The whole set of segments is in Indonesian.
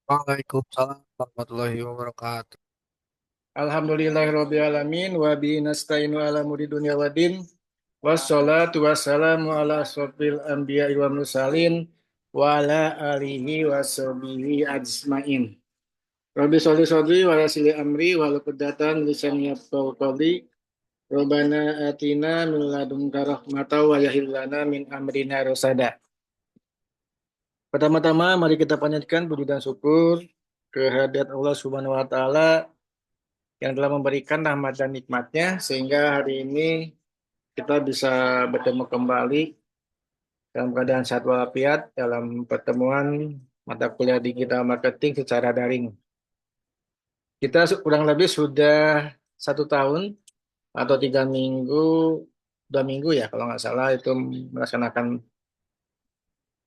Waalaikumsalam warahmatullahi wabarakatuh. Alhamdulillahirrabbilalamin wa bihi nasta'inu ala umuri dunya waddin wassalatu wassalamu ala asrofil anbiya wa mursalin wa ala alihi wa sahbihi ajmain. Rabbi sholli sholli wa yassir amri wa luqdatan lisani yafqahu qawli. Rabbana atina min ladunka rahmatan wa hab lana min amrina rasada. Pertama-tama mari kita panjatkan puji dan syukur kehadirat Allah Subhanahu wa taala yang telah memberikan rahmat dan nikmatnya sehingga hari ini kita bisa bertemu kembali dalam keadaan sehat walafiat dalam pertemuan mata kuliah digital marketing secara daring. Kita kurang lebih sudah 1 tahun atau 3 minggu, 2 minggu ya kalau nggak salah itu melaksanakan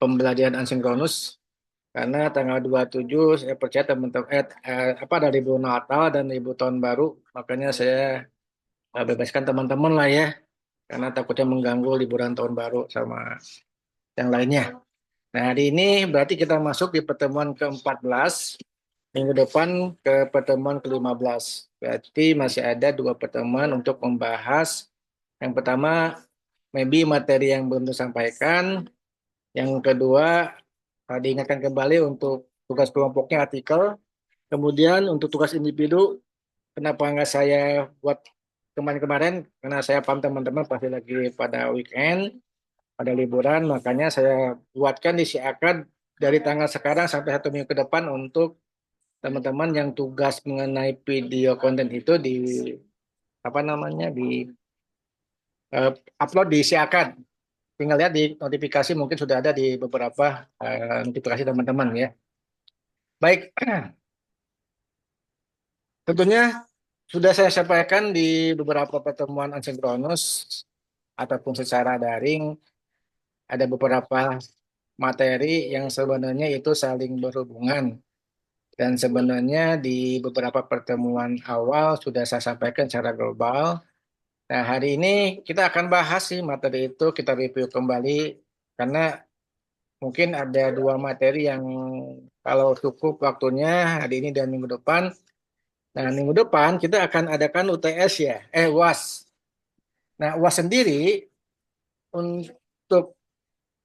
pembelajaran asinkronus karena tanggal 27 saya percaya teman-teman apa ada libur Natal dan libur tahun baru, makanya saya bebaskan teman-teman lah ya karena takutnya mengganggu liburan tahun baru sama yang lainnya. Nah, hari ini berarti kita masuk di pertemuan ke-14, minggu depan ke pertemuan ke-15. Berarti masih ada 2 pertemuan untuk membahas. Yang pertama, maybe materi yang belum disampaikan. Yang kedua, diingatkan kembali untuk tugas kelompoknya artikel. Kemudian untuk tugas individu, kenapa nggak saya buat kemarin-kemarin? Karena saya paham teman-teman pasti lagi pada weekend, pada liburan, makanya saya buatkan disiarkan dari tanggal sekarang sampai 1 minggu ke depan untuk teman-teman yang tugas mengenai video konten itu di apa namanya di eh, upload disiarkan. Tinggal lihat di notifikasi mungkin sudah ada di beberapa notifikasi teman-teman ya. Baik, tentunya sudah saya sampaikan di beberapa pertemuan asinkronus ataupun secara daring ada beberapa materi yang sebenarnya itu saling berhubungan. Dan sebenarnya di beberapa pertemuan awal sudah saya sampaikan secara global. Nah, hari ini kita akan bahas sih materi itu, kita review kembali. Karena mungkin ada 2 materi yang kalau cukup waktunya hari ini dan minggu depan. Nah, minggu depan kita akan adakan UTS ya, UAS. Nah, UAS sendiri untuk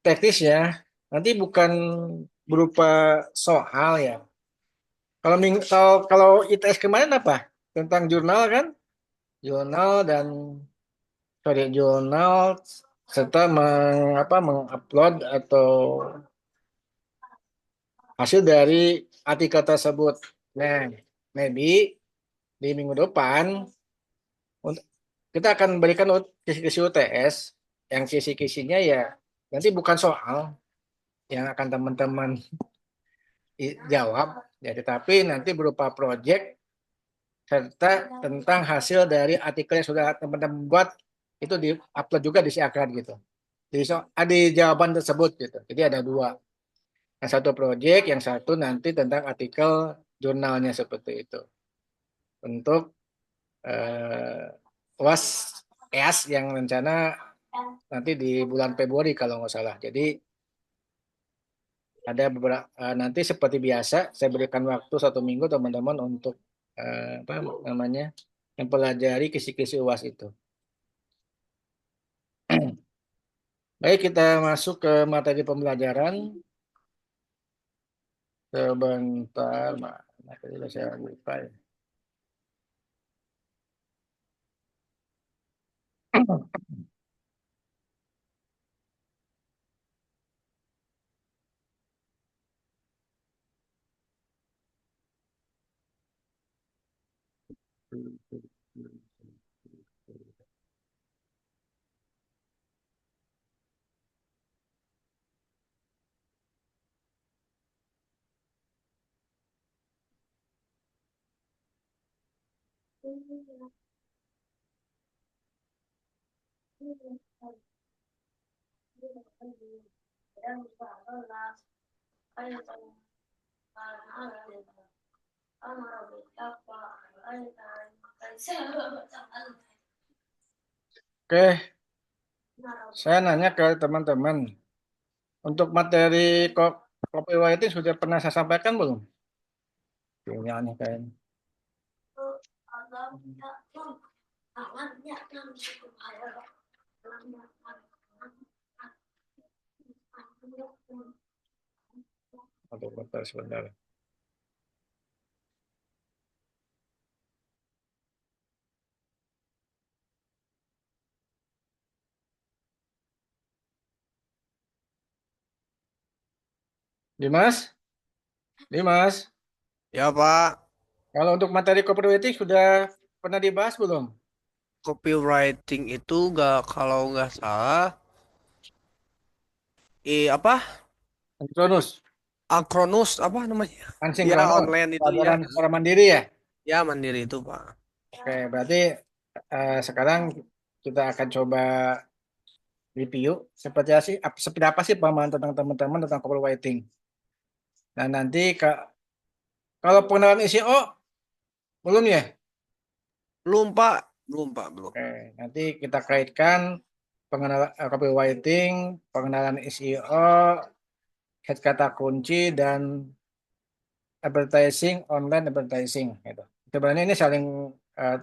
teknisnya nanti bukan berupa soal ya. Kalau ITS kemarin apa? Tentang jurnal kan? Jurnal dan jurnal serta mengupload atau hasil dari artikel tersebut. Nah, maybe di minggu depan kita akan berikan kisi-kisi UTS yang kisi-kisinya ya nanti bukan soal yang akan teman-teman jawab ya, tetapi nanti berupa project serta tentang hasil dari artikel yang sudah teman-teman buat itu di-upload juga disiarkan gitu. Jadi ada jawaban tersebut gitu. Jadi ada 2. Yang satu project, yang satu nanti tentang artikel jurnalnya seperti itu. Untuk UAS EAS yang rencana nanti di bulan Februari kalau nggak salah. Jadi ada beberapa nanti seperti biasa saya berikan waktu 1 minggu teman-teman untuk apa namanya mempelajari kisi-kisi UAS itu. Baik, kita masuk ke materi pembelajaran. Sebentar, materi saya lupa ya. Oke, saya nanya ke teman-teman. Untuk materi copywriting sudah pernah saya sampaikan belum? Sinyalnya kayaknya. Aduh, bentar sebentar. Dimas, Dimas, Ya Pak, kalau untuk materi copywriting sudah pernah dibahas belum? copywriting itu nggak kalau nggak salah, apa Sinkronus, Acronus apa namanya? Ya asinkronus, online itu ya, pelajaran secara mandiri ya. ya mandiri itu Pak. Oke, berarti sekarang kita akan coba review seperti apa sih pemahaman tentang teman-teman tentang copywriting. Nah, nanti kalau pengenalan SEO belum ya? Belum Pak, belum Pak, belum. Oke, nanti kita kaitkan pengenalan copywriting, pengenalan SEO, head kata kunci dan advertising, online advertising gitu. Sebenarnya ini saling eh,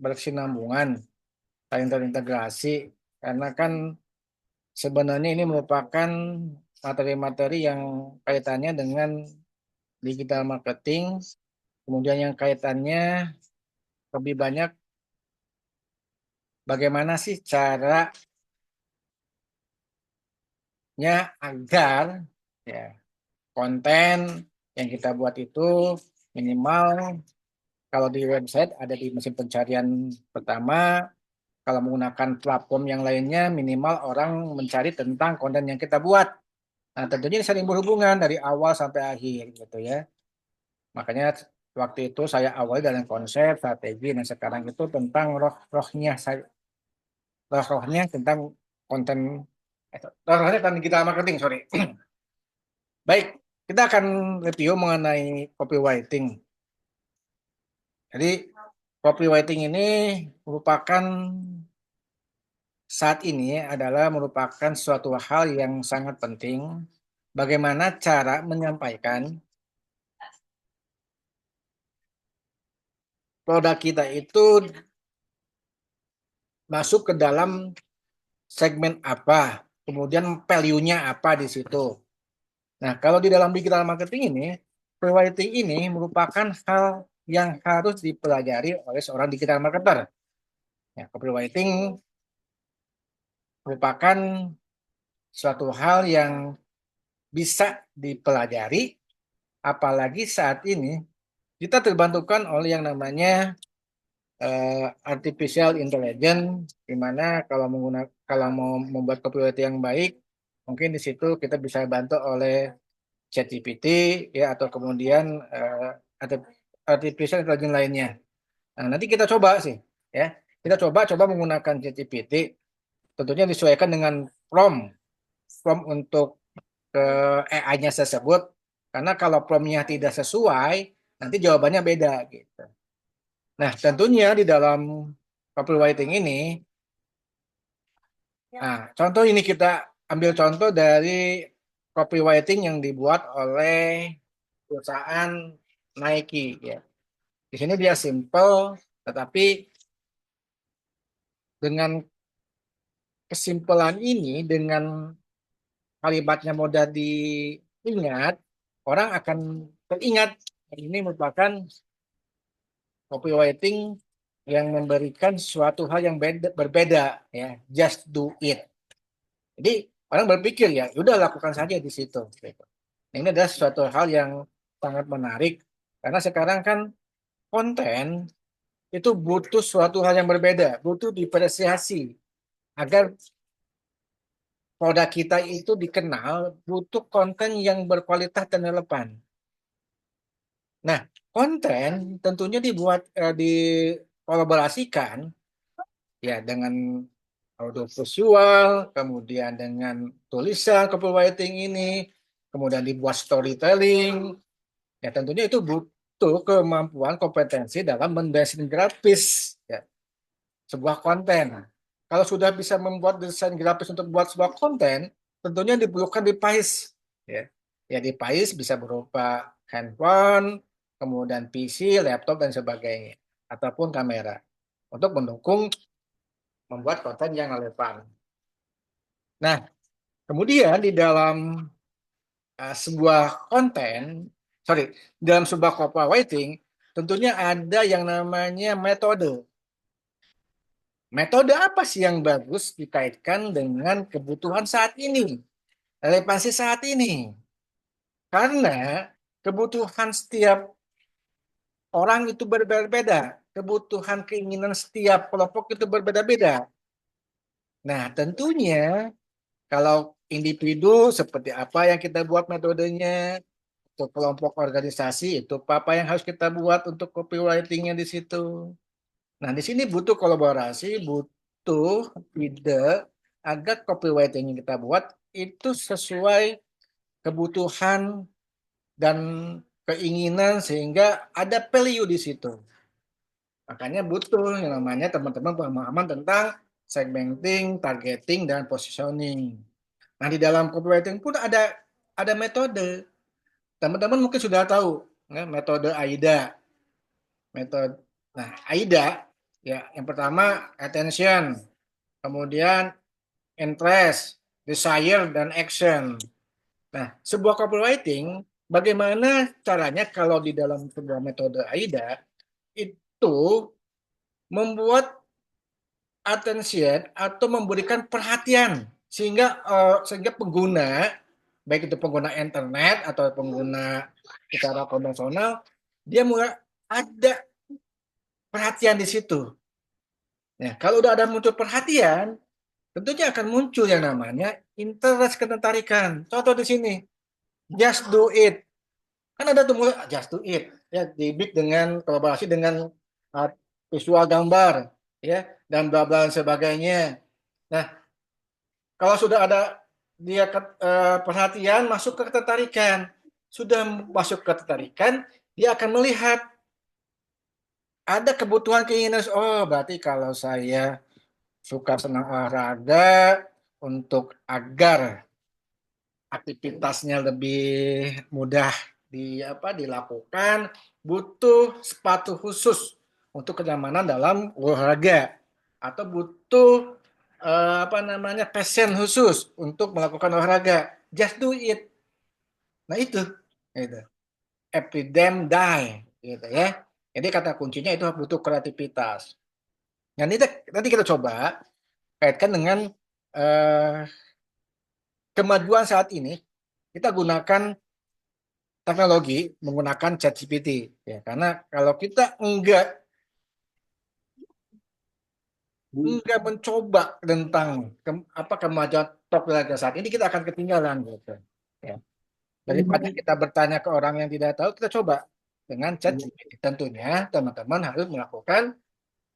berkesinambungan, saling terintegrasi karena kan sebenarnya ini merupakan materi-materi yang kaitannya dengan digital marketing, kemudian yang kaitannya lebih banyak bagaimana sih caranya agar ya konten yang kita buat itu minimal kalau di website ada di mesin pencarian pertama, kalau menggunakan platform yang lainnya minimal orang mencari tentang konten yang kita buat. Nah, tentunya ini saling berhubungan dari awal sampai akhir gitu ya. Makanya waktu itu saya awali dengan konsep strategi dan sekarang itu tentang rohnya saya rohnya tentang konten rohnya tentang digital marketing, sorry. Baik, kita akan review mengenai copywriting. Jadi copywriting ini merupakan saat ini adalah merupakan suatu hal yang sangat penting. Bagaimana cara menyampaikan produk kita itu masuk ke dalam segmen apa, kemudian value-nya apa di situ. Nah, kalau di dalam digital marketing ini, copywriting ini merupakan hal yang harus dipelajari oleh seorang digital marketer. Ya, copywriting merupakan suatu hal yang bisa dipelajari, apalagi saat ini kita terbantukan oleh yang namanya artificial intelligence, di mana kalau mau membuat copywriting yang baik, mungkin di situ kita bisa bantu oleh ChatGPT ya atau kemudian artificial intelligence lainnya. Nah, nanti kita coba sih ya. Kita coba menggunakan ChatGPT, tentunya disesuaikan dengan prompt prompt untuk ke AI-nya tersebut. Karena kalau promptnya tidak sesuai, nanti jawabannya beda gitu. Nah, tentunya di dalam copywriting ini, nah, contoh ini kita ambil contoh dari copywriting yang dibuat oleh perusahaan Nike ya. Di sini dia simple, tetapi dengan kesimpulan ini, dengan kalimatnya mudah diingat, orang akan teringat. Ini merupakan copywriting yang memberikan suatu hal yang berbeda ya, just do it. Jadi orang berpikir ya, udah lakukan saja di situ gitu. Nah, ini adalah suatu hal yang sangat menarik karena sekarang kan konten itu butuh suatu hal yang berbeda, butuh diapresiasi agar produk kita itu dikenal, butuh konten yang berkualitas dan relevan. Nah, konten tentunya dikolaborasikan ya dengan audio visual, kemudian dengan tulisan copywriting ini, kemudian dibuat storytelling. Ya tentunya itu butuh kemampuan kompetensi dalam mendesain grafis ya, sebuah konten. Kalau sudah bisa membuat desain grafis untuk buat sebuah konten, tentunya diperlukan device. Ya, ya device bisa berupa handphone, kemudian PC, laptop dan sebagainya, ataupun kamera untuk mendukung membuat konten yang relevan. Nah, kemudian di dalam sebuah konten, sorry, dalam sebuah copywriting, tentunya ada yang namanya metode. Metode apa sih yang bagus dikaitkan dengan kebutuhan saat ini, relevansi saat ini? Karena kebutuhan setiap orang itu berbeda-beda, kebutuhan keinginan setiap kelompok itu berbeda-beda. Nah, tentunya kalau individu seperti apa yang kita buat metodenya, untuk kelompok organisasi itu apa yang harus kita buat untuk copywritingnya di situ. Nah, di sini butuh kolaborasi, butuh ide agar copywriting yang kita buat itu sesuai kebutuhan dan keinginan sehingga ada value di situ. Makanya butuh yang namanya teman-teman pemahaman tentang segmenting, targeting, dan positioning. Nah, di dalam copywriting pun ada metode. Teman-teman mungkin sudah tahu ya, metode AIDA. Metode. Nah, AIDA ya, yang pertama attention, kemudian interest, desire, dan action. Nah, sebuah copywriting bagaimana caranya kalau di dalam sebuah metode AIDA itu membuat attention atau memberikan perhatian sehingga pengguna baik itu pengguna internet atau pengguna secara konvensional dia mulai ada perhatian di situ. Ya, kalau udah ada muncul perhatian, tentunya akan muncul yang namanya interest, ketertarikan. Contoh di sini, just do it. Kan ada tuh mulai just do it, ya dibidik dengan kolaborasi dengan uh, visual gambar, ya dan bla bla dan sebagainya. Nah, kalau sudah ada dia perhatian masuk ke ketertarikan, sudah masuk ke ketertarikan, dia akan melihat ada kebutuhan keinginan. Oh, berarti kalau saya suka senang olahraga untuk agar aktivitasnya lebih mudah dilakukan, butuh sepatu khusus untuk kenyamanan dalam olahraga atau butuh passion khusus untuk melakukan olahraga. Just do it. Nah itu, itu. Epidem die, gitu ya. Jadi kata kuncinya itu butuh kreativitas. Nanti kita coba kaitkan dengan eh, kemajuan saat ini. Kita gunakan teknologi menggunakan ChatGPT ya karena kalau kita enggak mencoba tentang kemajuan teknologi saat ini kita akan ketinggalan gitu ya daripada kita bertanya ke orang yang tidak tahu kita coba dengan ChatGPT tentunya teman-teman harus melakukan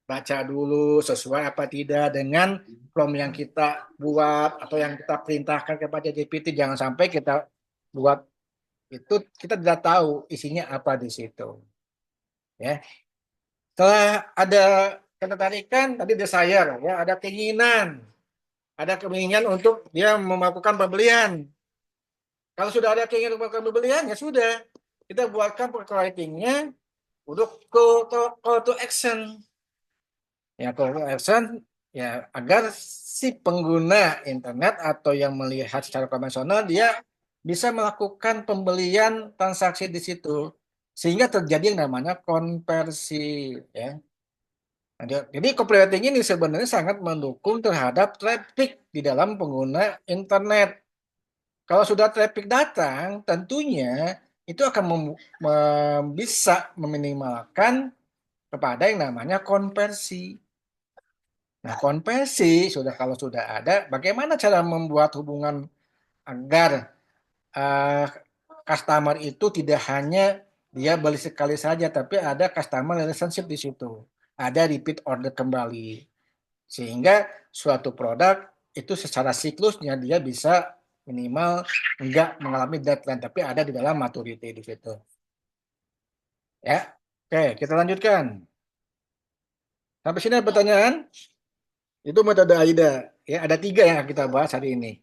baca dulu sesuai apa tidak dengan prompt yang kita buat atau yang kita perintahkan kepada GPT jangan sampai kita buat itu kita tidak tahu isinya apa di situ ya. Setelah ada ketertarikan, tadi desire, ya, ada keinginan untuk dia melakukan pembelian. Kalau sudah ada keinginan melakukan pembelian, ya sudah, kita buatkan copywriting-nya untuk call to action. Ya, call to action, ya, agar si pengguna internet atau yang melihat secara konvensional, dia bisa melakukan pembelian transaksi di situ. Sehingga terjadi yang namanya konversi, ya. Nah, jadi copywriting ini sebenarnya sangat mendukung terhadap traffic di dalam pengguna internet. Kalau sudah traffic datang, tentunya itu akan bisa meminimalkan kepada yang namanya konversi. Nah, konversi kalau sudah ada, bagaimana cara membuat hubungan agar uh, customer itu tidak hanya dia beli sekali saja, tapi ada customer relationship di situ. Ada repeat order kembali. Sehingga suatu produk itu secara siklusnya dia bisa minimal enggak mengalami deadline, tapi ada di dalam maturity di situ. Ya, oke, kita lanjutkan. Sampai sini ada pertanyaan? Itu metode AIDA. Ya, ada 3 yang kita bahas hari ini.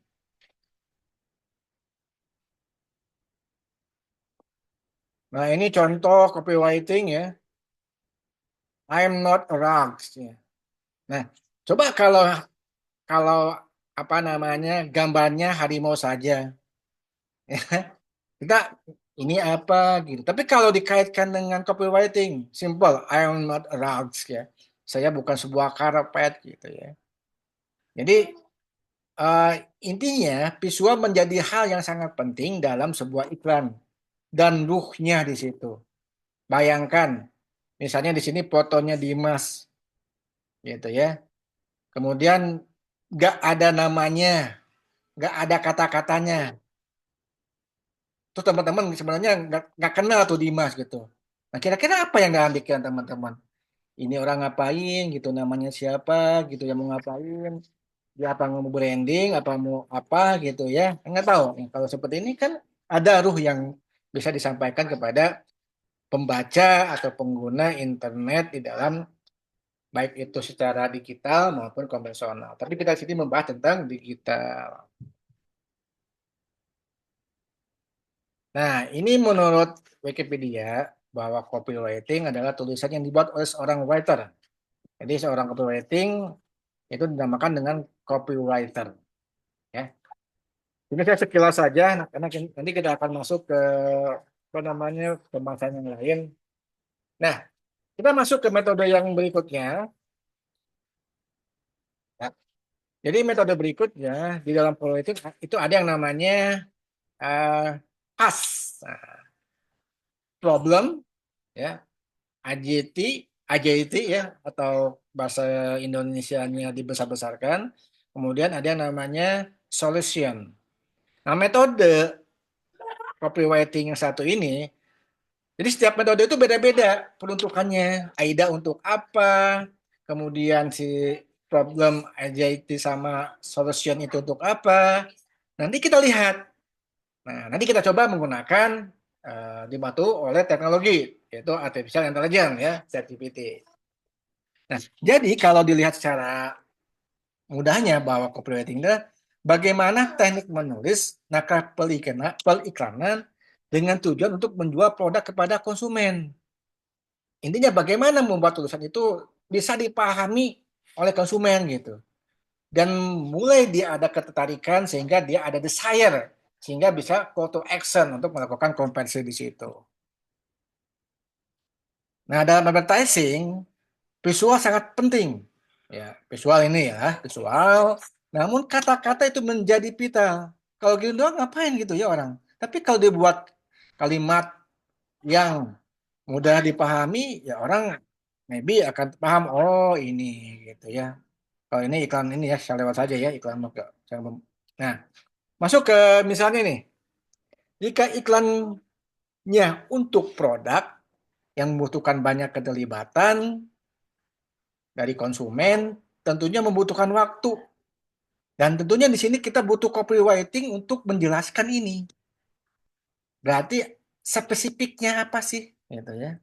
Nah, ini contoh copywriting ya. I'm not a rug. Ya. Nah, coba kalau apa namanya gambarnya harimau saja, kita ini apa gitu. Tapi kalau dikaitkan dengan copywriting, simple, I'm not a rug ya. Saya bukan sebuah karpet gitu ya. Jadi eh, intinya visual menjadi hal yang sangat penting dalam sebuah iklan dan ruhnya di situ. Bayangkan, misalnya di sini fotonya Dimas, gitu ya. Kemudian nggak ada namanya, nggak ada kata-katanya. Terus teman-teman sebenarnya nggak kenal tuh Dimas gitu. Nah kira-kira apa yang dalam pikiran teman-teman? Ini orang ngapain gitu, namanya siapa gitu, yang mau ngapain? Dia apa mau branding, apa mau apa gitu ya? Nggak tahu. Nah, kalau seperti ini kan ada ruh yang bisa disampaikan kepada pembaca atau pengguna internet di dalam baik itu secara digital maupun konvensional. Tapi kita di sini membahas tentang digital. Nah, ini menurut Wikipedia bahwa copywriting adalah tulisan yang dibuat oleh seorang writer. Jadi seorang copywriting itu dinamakan dengan copywriter. Ya, ini saya sekilas saja, nah, karena nanti kita akan masuk ke apa namanya pembahasan yang lain. Nah, kita masuk ke metode yang berikutnya. Ya. Jadi metode berikutnya di dalam copywriting itu ada yang namanya uh, PAS, nah, problem, ya, AJT, AJT ya atau bahasa Indonesianya dibesar-besarkan. Kemudian ada yang namanya solution. Nah, metode copywriting yang satu ini, jadi setiap metode itu beda-beda peruntukannya. AIDA untuk apa? Kemudian si problem AJT sama solution itu untuk apa? Nanti kita lihat. Nah, nanti kita coba menggunakan dibantu oleh teknologi yaitu artificial intelligence ya, ChatGPT. Nah, jadi kalau dilihat secara mudahnya bahwa copywriting itu bagaimana teknik menulis naskah periklanan dengan tujuan untuk menjual produk kepada konsumen. Intinya bagaimana membuat tulisan itu bisa dipahami oleh konsumen gitu. Dan mulai dia ada ketertarikan sehingga dia ada desire sehingga bisa call to action untuk melakukan konversi di situ. Nah, dalam advertising visual sangat penting. Ya, visual ini ya, visual. Namun kata-kata itu menjadi vital. Kalau gitu doang ngapain gitu ya orang. Tapi kalau dibuat kalimat yang mudah dipahami, ya orang maybe akan paham, oh ini gitu ya. Kalau ini iklan ini ya, saya lewat saja ya iklan. Nah, masuk ke misalnya nih, jika iklannya untuk produk yang membutuhkan banyak keterlibatan dari konsumen, tentunya membutuhkan waktu. Dan tentunya di sini kita butuh copywriting untuk menjelaskan ini. Berarti spesifiknya apa sih? Gitu ya.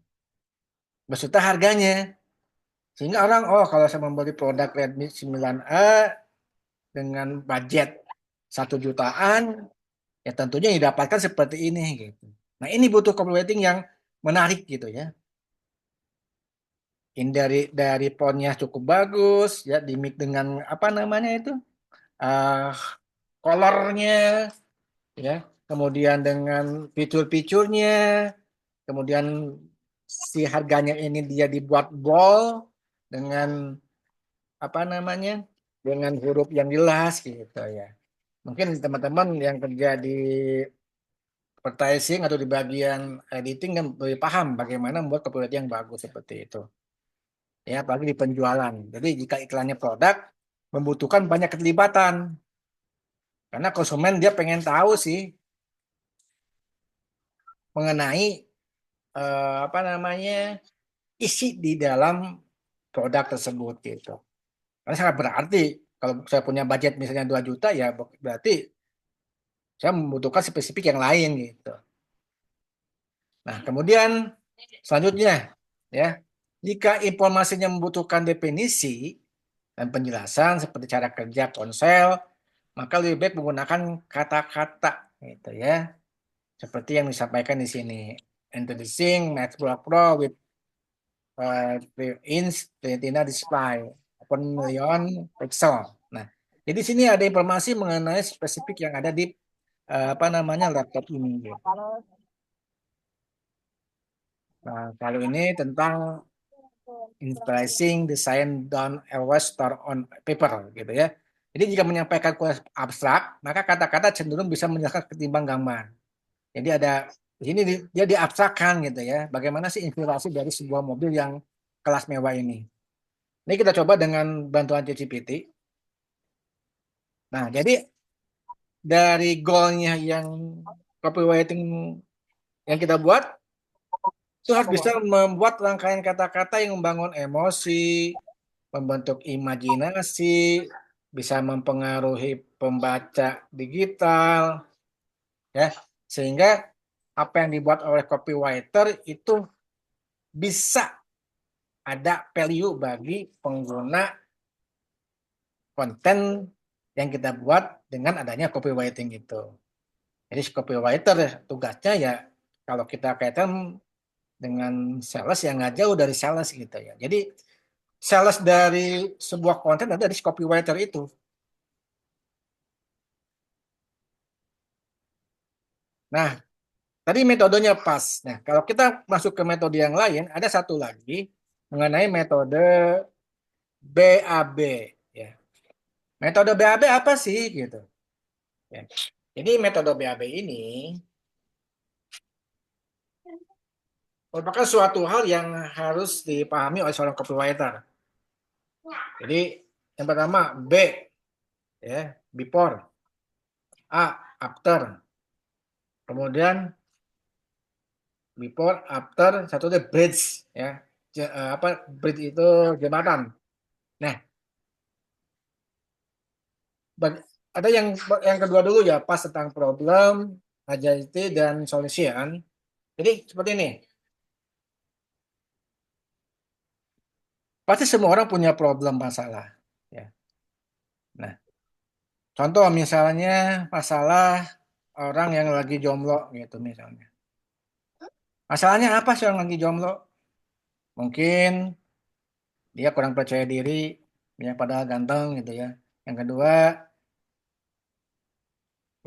Beserta harganya. Sehingga orang, oh kalau saya membeli produk Redmi 9A dengan budget 1 jutaan, ya tentunya yang didapatkan seperti ini gitu. Nah ini butuh copywriting yang menarik gitu ya. Ini dari fontnya cukup bagus, ya dimix dengan apa namanya itu, uh, colornya, ya, kemudian dengan fitur-fiturnya, kemudian si harganya ini dia dibuat bold dengan apa namanya, dengan huruf yang jelas gitu ya. Mungkin teman-teman yang kerja di advertising atau di bagian editing kan lebih paham bagaimana membuat copywriting yang bagus seperti itu. Ya, apalagi di penjualan. Jadi jika iklannya produk membutuhkan banyak keterlibatan karena konsumen dia pengen tahu sih mengenai apa namanya isi di dalam produk tersebut gitu. Karena sangat berarti kalau saya punya budget misalnya 2 juta ya berarti saya membutuhkan spesifik yang lain gitu. Nah, kemudian selanjutnya ya, jika informasinya membutuhkan definisi dan penjelasan seperti cara kerja ponsel, maka lebih baik menggunakan kata-kata gitu ya. Seperti yang disampaikan di sini. into the zinc MacBook Pro with 3-inch Retina display, open million pixel. Nah, jadi sini ada informasi mengenai spesifik yang ada di apa namanya laptop ini, gitu. Nah, kalau ini tentang Introducing Design Done Always Start on Paper gitu ya. Jadi jika menyampaikan konsep abstrak, maka kata-kata cenderung bisa menjelaskan ketimbang gambar. Jadi ada di sini dia diabstrakkan gitu ya. Bagaimana sih inspirasi dari sebuah mobil yang kelas mewah ini. Ini kita coba dengan bantuan ChatGPT. Nah, jadi dari goalnya yang copywriting yang kita buat itu harus bisa membuat rangkaian kata-kata yang membangun emosi, membentuk imajinasi, bisa mempengaruhi pembaca digital, ya, sehingga apa yang dibuat oleh copywriter itu bisa ada value bagi pengguna konten yang kita buat dengan adanya copywriting itu. Jadi si copywriter tugasnya ya kalau kita kaitkan dengan sales yang nggak jauh dari sales gitu ya. Jadi sales dari sebuah konten ada di si copywriter itu. Nah, tadi metodenya pas. Nah, kalau kita masuk ke metode yang lain, ada satu lagi mengenai metode BAB. Ya. Metode BAB apa sih gitu? Ya. Jadi metode BAB ini merupakan suatu hal yang harus dipahami oleh seorang copywriter. Jadi yang pertama B, ya, before, A, after, kemudian before, after, satu itu bridge, ya, apa bridge itu jembatan. Nah, ada yang kedua dulu ya, pas tentang problem, agility dan solution. Jadi seperti ini, pasti semua orang punya problem masalah. Ya. Nah, contoh misalnya masalah orang yang lagi jomblo gitu misalnya. Masalahnya apa sih orang lagi jomblo? Mungkin dia kurang percaya diri, ya padahal ganteng gitu ya. Yang kedua,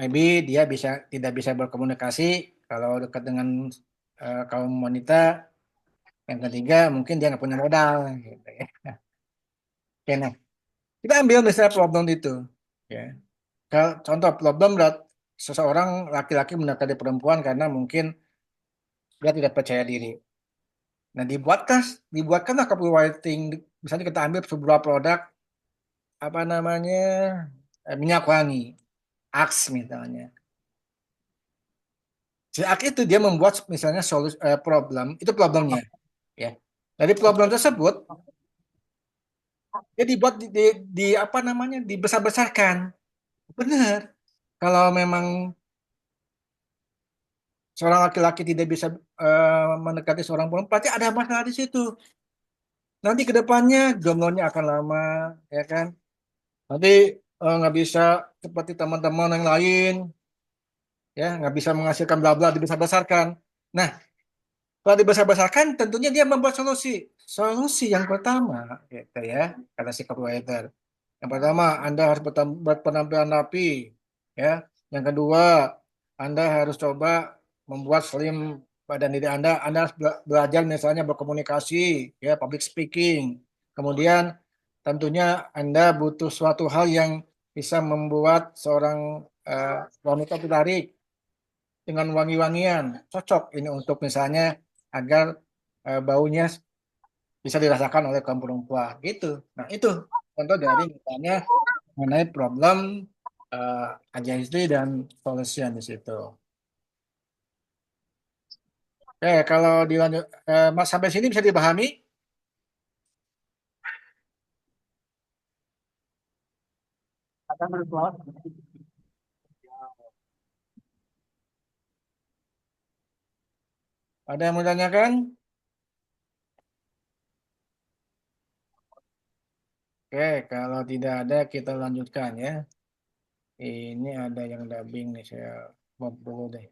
maybe dia tidak bisa berkomunikasi kalau dekat dengan kaum wanita. Yang ketiga, mungkin dia nggak punya modal gitu ya. Oke, nah, kita ambil misalnya problem itu. Ya. Kalau contoh problem berat seseorang laki-laki mendekati perempuan karena mungkin dia tidak percaya diri. Nah, dibuatkanlah copywriting. Misalnya kita ambil sebuah produk apa namanya minyak wangi, Axe misalnya. Si Axe itu dia membuat misalnya problem, itu problemnya, ya. Dari problem tersebut dia dibuat apa namanya dibesar-besarkan. Benar. Kalau memang seorang laki-laki tidak bisa mendekati seorang perempuan, berarti ada masalah di situ. Nanti ke depannya jomblonya akan lama, ya kan? Nanti nggak bisa seperti teman-teman yang lain, ya nggak bisa menghasilkan bla bla dibesar-besarkan. Nah, kalau dibesar-besarkan, tentunya dia membuat solusi. Solusi yang pertama, gitu ya, kata si copywriter. Yang pertama, Anda harus berpenampilan rapi, ya. Yang kedua, Anda harus coba membuat slim badan diri Anda. Anda harus belajar misalnya berkomunikasi, ya, public speaking. Kemudian, tentunya Anda butuh suatu hal yang bisa membuat seorang wanita tertarik dengan wangi-wangian. Cocok ini untuk misalnya agar baunya bisa dirasakan oleh kaum perempuan gitu. Nah, itu contoh dari misalnya mengenai problem agensi dan solution di situ. Kalau dilanjut Mas sampai sini bisa dipahami? Ada yang mau tanyakan? Oke, kalau tidak ada kita lanjutkan ya. Ini ada yang dubbing nih saya buat dulu deh.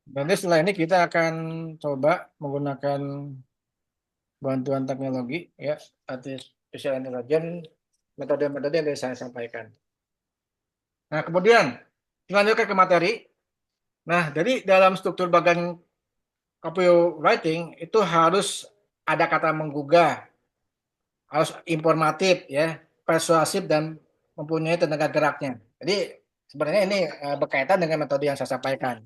Nanti setelah ini kita akan coba menggunakan bantuan teknologi ya, artificial intelligence, metode-metode yang tadi saya sampaikan. Nah, kemudian lanjutkan ke materi. Nah, jadi dalam struktur bagian copywriting itu harus ada kata menggugah, harus informatif ya, persuasif dan mempunyai tenaga geraknya. Jadi sebenarnya ini berkaitan dengan metode yang saya sampaikan.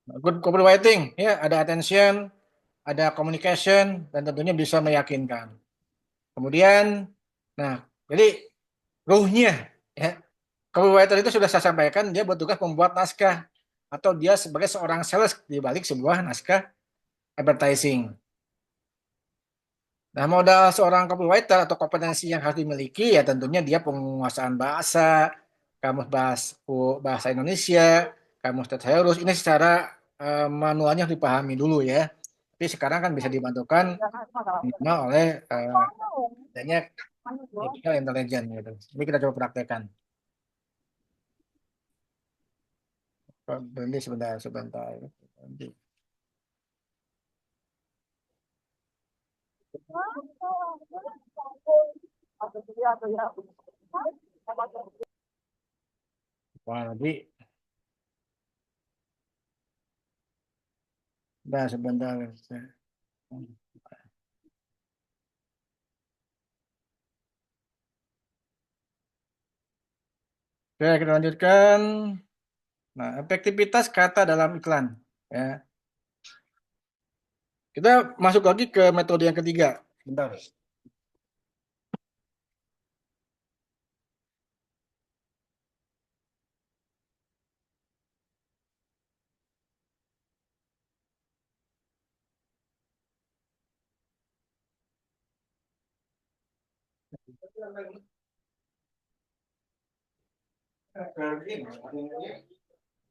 Good copywriting ya, ada attention, ada communication dan tentunya bisa meyakinkan. Kemudian, nah, jadi ruhnya ya, copywriter itu sudah saya sampaikan dia bertugas membuat naskah atau dia sebagai seorang sales di balik sebuah naskah advertising. Nah, modal seorang copywriter atau kompetensi yang harus dimiliki ya tentunya dia penguasaan bahasa, kamus bahasa Indonesia, kamus tata Harus. Ini secara manualnya harus dipahami dulu ya. Tapi sekarang kan bisa dibantukan minimal oleh adanya artificial intelligence gitu. Ini kita coba praktekkan. Berhenti sebentar, sebentar. Wah, nanti, dah sebentar. Oke, kita lanjutkan. Nah, efektivitas kata dalam iklan. Ya, kita masuk lagi ke metode yang ketiga. Bentar.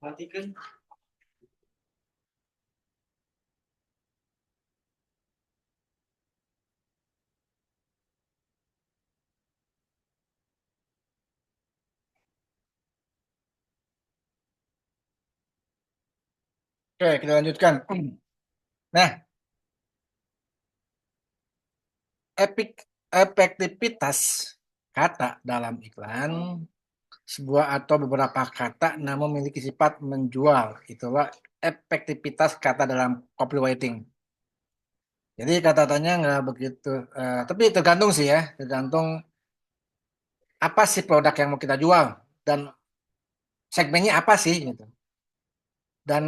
Matikan. Oke, kita lanjutkan. Nah, efektivitas kata dalam iklan sebuah atau beberapa kata namun memiliki sifat menjual. Itulah efektivitas kata dalam copywriting. Jadi kata-katanya nggak begitu, tapi tergantung sih ya, tergantung apa sih produk yang mau kita jual dan segmennya apa sih gitu. Dan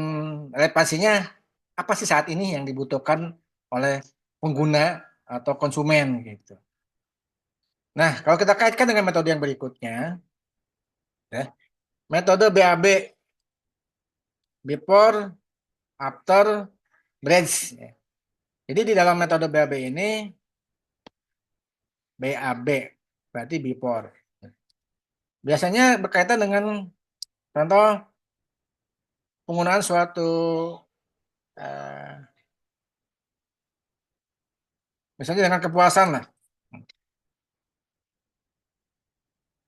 relevansinya apa sih saat ini yang dibutuhkan oleh pengguna atau konsumen gitu. Nah, kalau kita kaitkan dengan metode yang berikutnya, ya, metode BAB, before, after, bridge. Ya. Jadi di dalam metode BAB ini, BAB berarti before. Biasanya berkaitan dengan contoh penggunaan suatu eh, misalnya dengan kepuasan lah.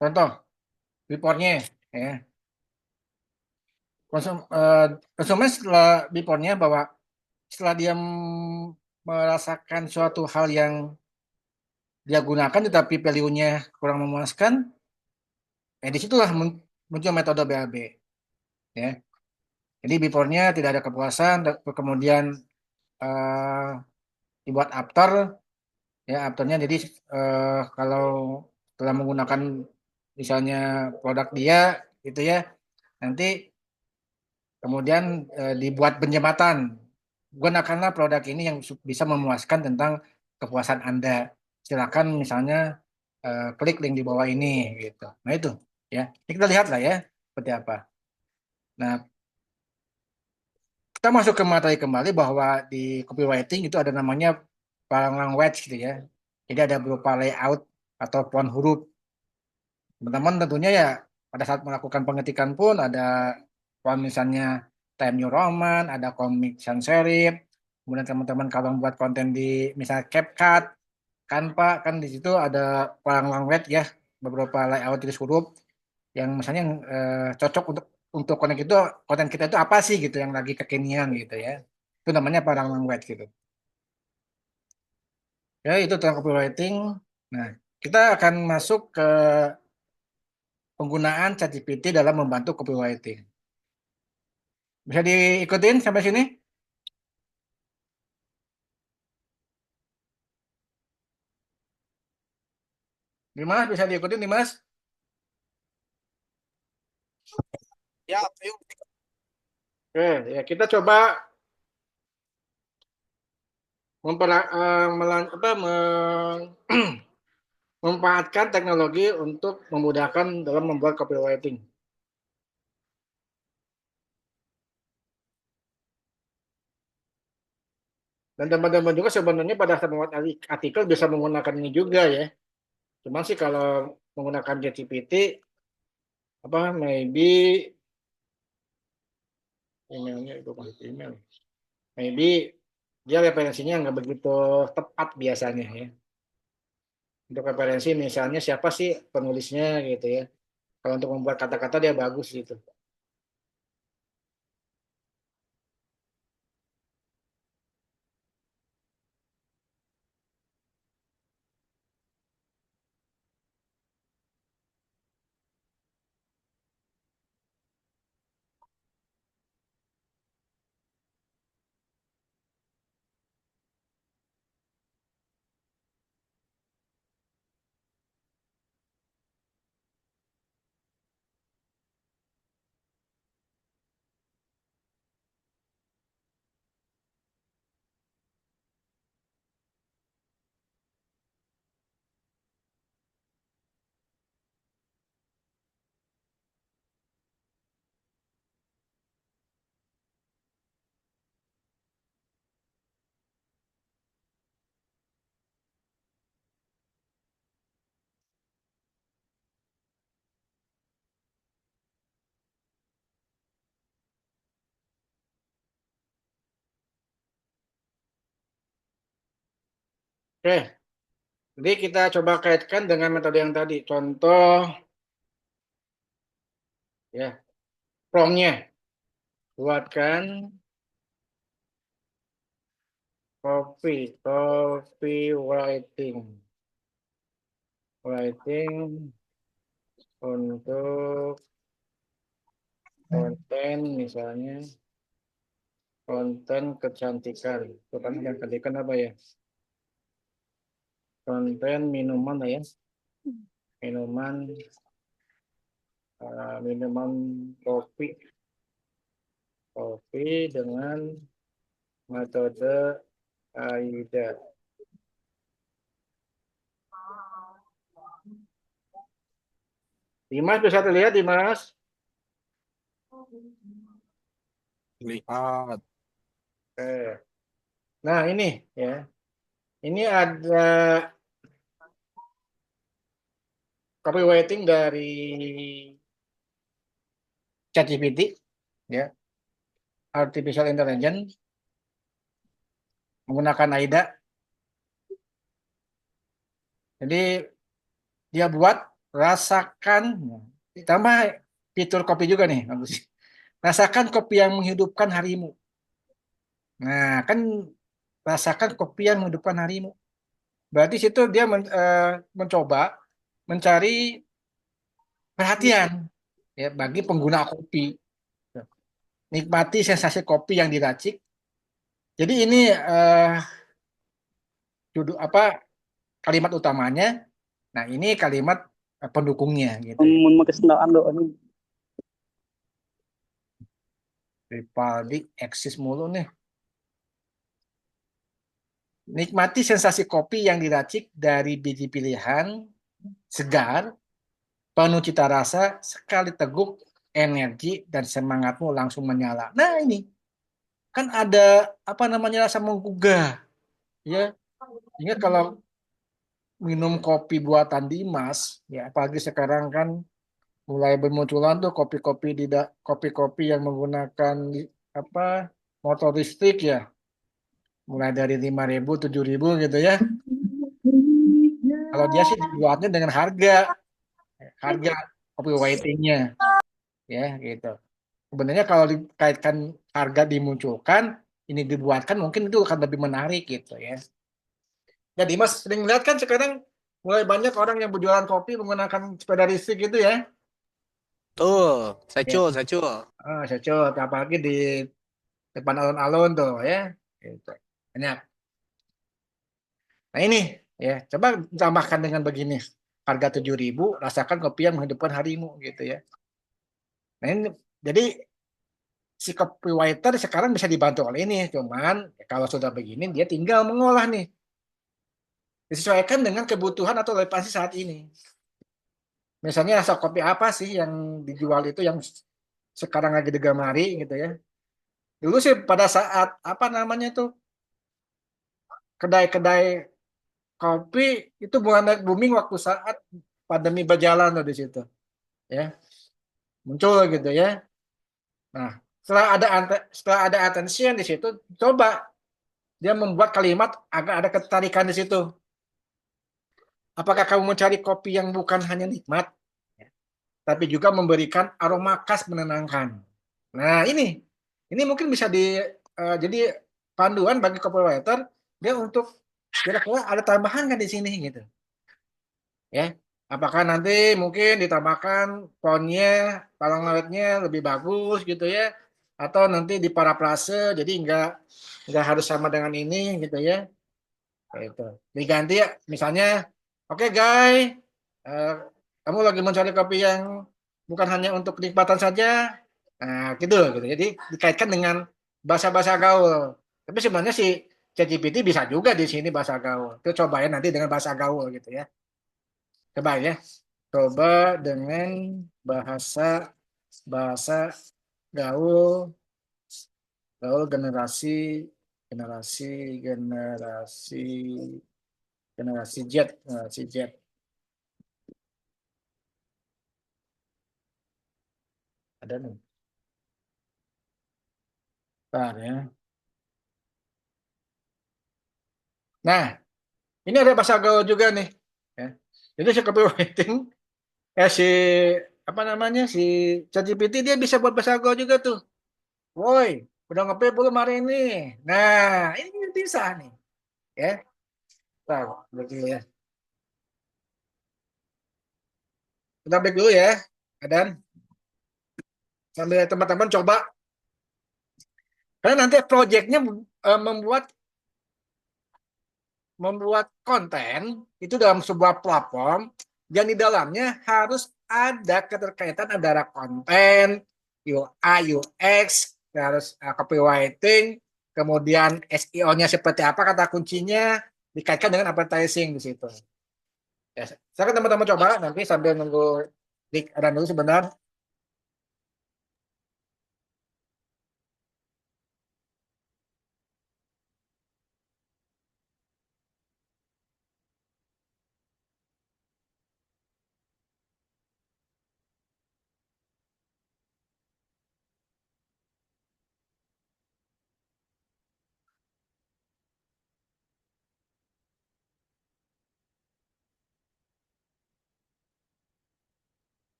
Contoh, before-nya ya. Konsumen setelah before-nya bahwa setelah dia merasakan suatu hal yang dia gunakan tetapi value-nya kurang memuaskan, disitulah muncul metode BAB. Ya. Jadi before-nya tidak ada kepuasan, kemudian eh, dibuat after, ya afternya jadi kalau telah menggunakan misalnya produk dia, gitu ya, nanti kemudian dibuat penjembatan. Gunakanlah produk ini yang bisa memuaskan tentang kepuasan Anda. Silakan misalnya klik link di bawah ini gitu. Nah itu ya. Ini kita lihat lah ya seperti apa. Nah, kita masuk ke materi kembali bahwa di copywriting itu ada namanya language gitu ya. Jadi ada berupa layout atau font huruf. Teman-teman tentunya ya pada saat melakukan pengetikan pun ada kalau misalnya Time New Roman, ada Comic Sans Serif, kemudian teman-teman kalau membuat konten di misalnya CapCut, kan Pak, kan di situ ada pelang web ya, beberapa layout tulis huruf yang misalnya cocok untuk konten kita itu apa sih gitu yang lagi kekinian gitu ya. Itu namanya pelang web gitu. Ya, itu tentang copywriting. Nah, kita akan masuk ke penggunaan ChatGPT dalam membantu copywriting. Bisa diikutin sampai sini? Dimas, bisa diikutin Dimas? Ya, yuk. Oke, ya kita coba memanfaatkan teknologi untuk memudahkan dalam membuat copywriting. Dan teman-teman juga sebenarnya pada saat membuat artikel bisa menggunakan ini juga ya. Cuman sih kalau menggunakan ChatGPT, maybe emailnya itu masih email. Maybe dia referensinya nggak begitu tepat biasanya ya. Untuk referensi misalnya siapa sih penulisnya gitu ya. Kalau untuk membuat kata-kata dia bagus gitu. Oke, jadi kita coba kaitkan dengan metode yang tadi. Contoh ya, promnya. Buatkan copywriting. Writing untuk konten misalnya konten kecantikan. Itu kan yang tadi kan apa ya? Konten minuman lah ya. Minuman minuman kopi. Kopi dengan metode AIDA. Dimas bisa terlihat Dimas? Lihat. Oke. Nah ini ya. Ini ada copywriting dari ChatGPT ya, artificial intelligence menggunakan AIDA. Jadi dia buat rasakan ditambah fitur kopi juga nih bagus. Rasakan kopi yang menghidupkan harimu. Nah, kan rasakan kopi yang menghidupkan harimu. Berarti situ dia mencoba mencari perhatian ya bagi pengguna kopi. Nikmati sensasi kopi yang diracik. Jadi ini judul apa kalimat utamanya. Nah, ini kalimat pendukungnya gitu ya. Mun make sendal ando ini. Ripaldi eksis mulu nih. Nikmati sensasi kopi yang diracik dari biji pilihan, segar, penuh cita rasa, sekali teguk, energi, dan semangatmu langsung menyala. Nah ini, kan ada apa namanya rasa menggugah. Ya, ingat kalau minum kopi buatan Dimas, ya apalagi sekarang kan mulai bermunculan tuh kopi-kopi kopi-kopi yang menggunakan apa motor listrik ya, mulai dari 5.000 7.000 gitu ya. Kalau dia sih buatnya dengan harga copywritingnya, ya gitu. Sebenarnya kalau dikaitkan harga dimunculkan, ini dibuatkan mungkin itu akan lebih menarik gitu ya. Jadi Mas sering lihat kan sekarang mulai banyak orang yang berjualan kopi menggunakan sepeda listrik gitu ya. Tuh, Ya, Sacul, Sacul. cocok apalagi di depan alun-alun tuh ya. Gitu. Banyak. Nah ini ya, coba tambahkan dengan begini. Harga 7.000, rasakan kopi yang menghidupkan harimu gitu ya. Nah ini jadi si copywriter sekarang bisa dibantu oleh ini, cuman ya kalau sudah begini dia tinggal mengolah nih, disesuaikan dengan kebutuhan atau relevansi saat ini. Misalnya rasa kopi apa sih yang dijual itu yang sekarang lagi digemari gitu ya. Dulu sih pada saat apa namanya itu kedai-kedai kopi itu mulai booming waktu saat pandemi berjalan tuh di situ ya, muncul gitu ya. Nah, setelah ada attention di situ, coba dia membuat kalimat agar ada ketarikan di situ. Apakah kamu mencari kopi yang bukan hanya nikmat, tapi juga memberikan aroma khas menenangkan? Nah, ini mungkin bisa jadi panduan bagi copywriter dia untuk kira-kira ada tambahan kan di sini gitu, ya. Apakah nanti mungkin ditambahkan fontnya, palang lebih bagus gitu ya, atau nanti di parafrase jadi nggak harus sama dengan ini gitu ya. Itu diganti ya misalnya, oke guys, eh, kamu lagi mencari kopi yang bukan hanya untuk kenikmatan saja, nah gitu jadi dikaitkan dengan bahasa-bahasa gaul. Tapi sebenarnya si ChatGPT bisa juga di sini bahasa gaul itu, coba ya nanti dengan bahasa gaul gitu ya, coba ya, coba dengan bahasa bahasa gaul, gaul generasi generasi generasi Z ada nih. Bentar ya. Nah, ini ada bahasa gaul juga nih. Ya. Jadi si copywriting, si apa namanya si ChatGPT dia bisa buat bahasa gaul juga tuh. Woi, udah ngopi belum hari ini? Nah, ini bisa nih. Ya, tahu begitu ya. Kita break dulu ya, dan sambil teman-teman coba. Karena nanti proyeknya membuat membuat konten itu dalam sebuah platform yang di dalamnya harus ada keterkaitan antara konten, UI, UX, harus copywriting, kemudian SEO-nya seperti apa kata kuncinya dikaitkan dengan advertising di situ. Ya, saya teman-teman coba nanti sambil nunggu Dik ada dulu sebentar.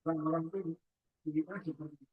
Orang-orang tuh begitu aja seperti itu.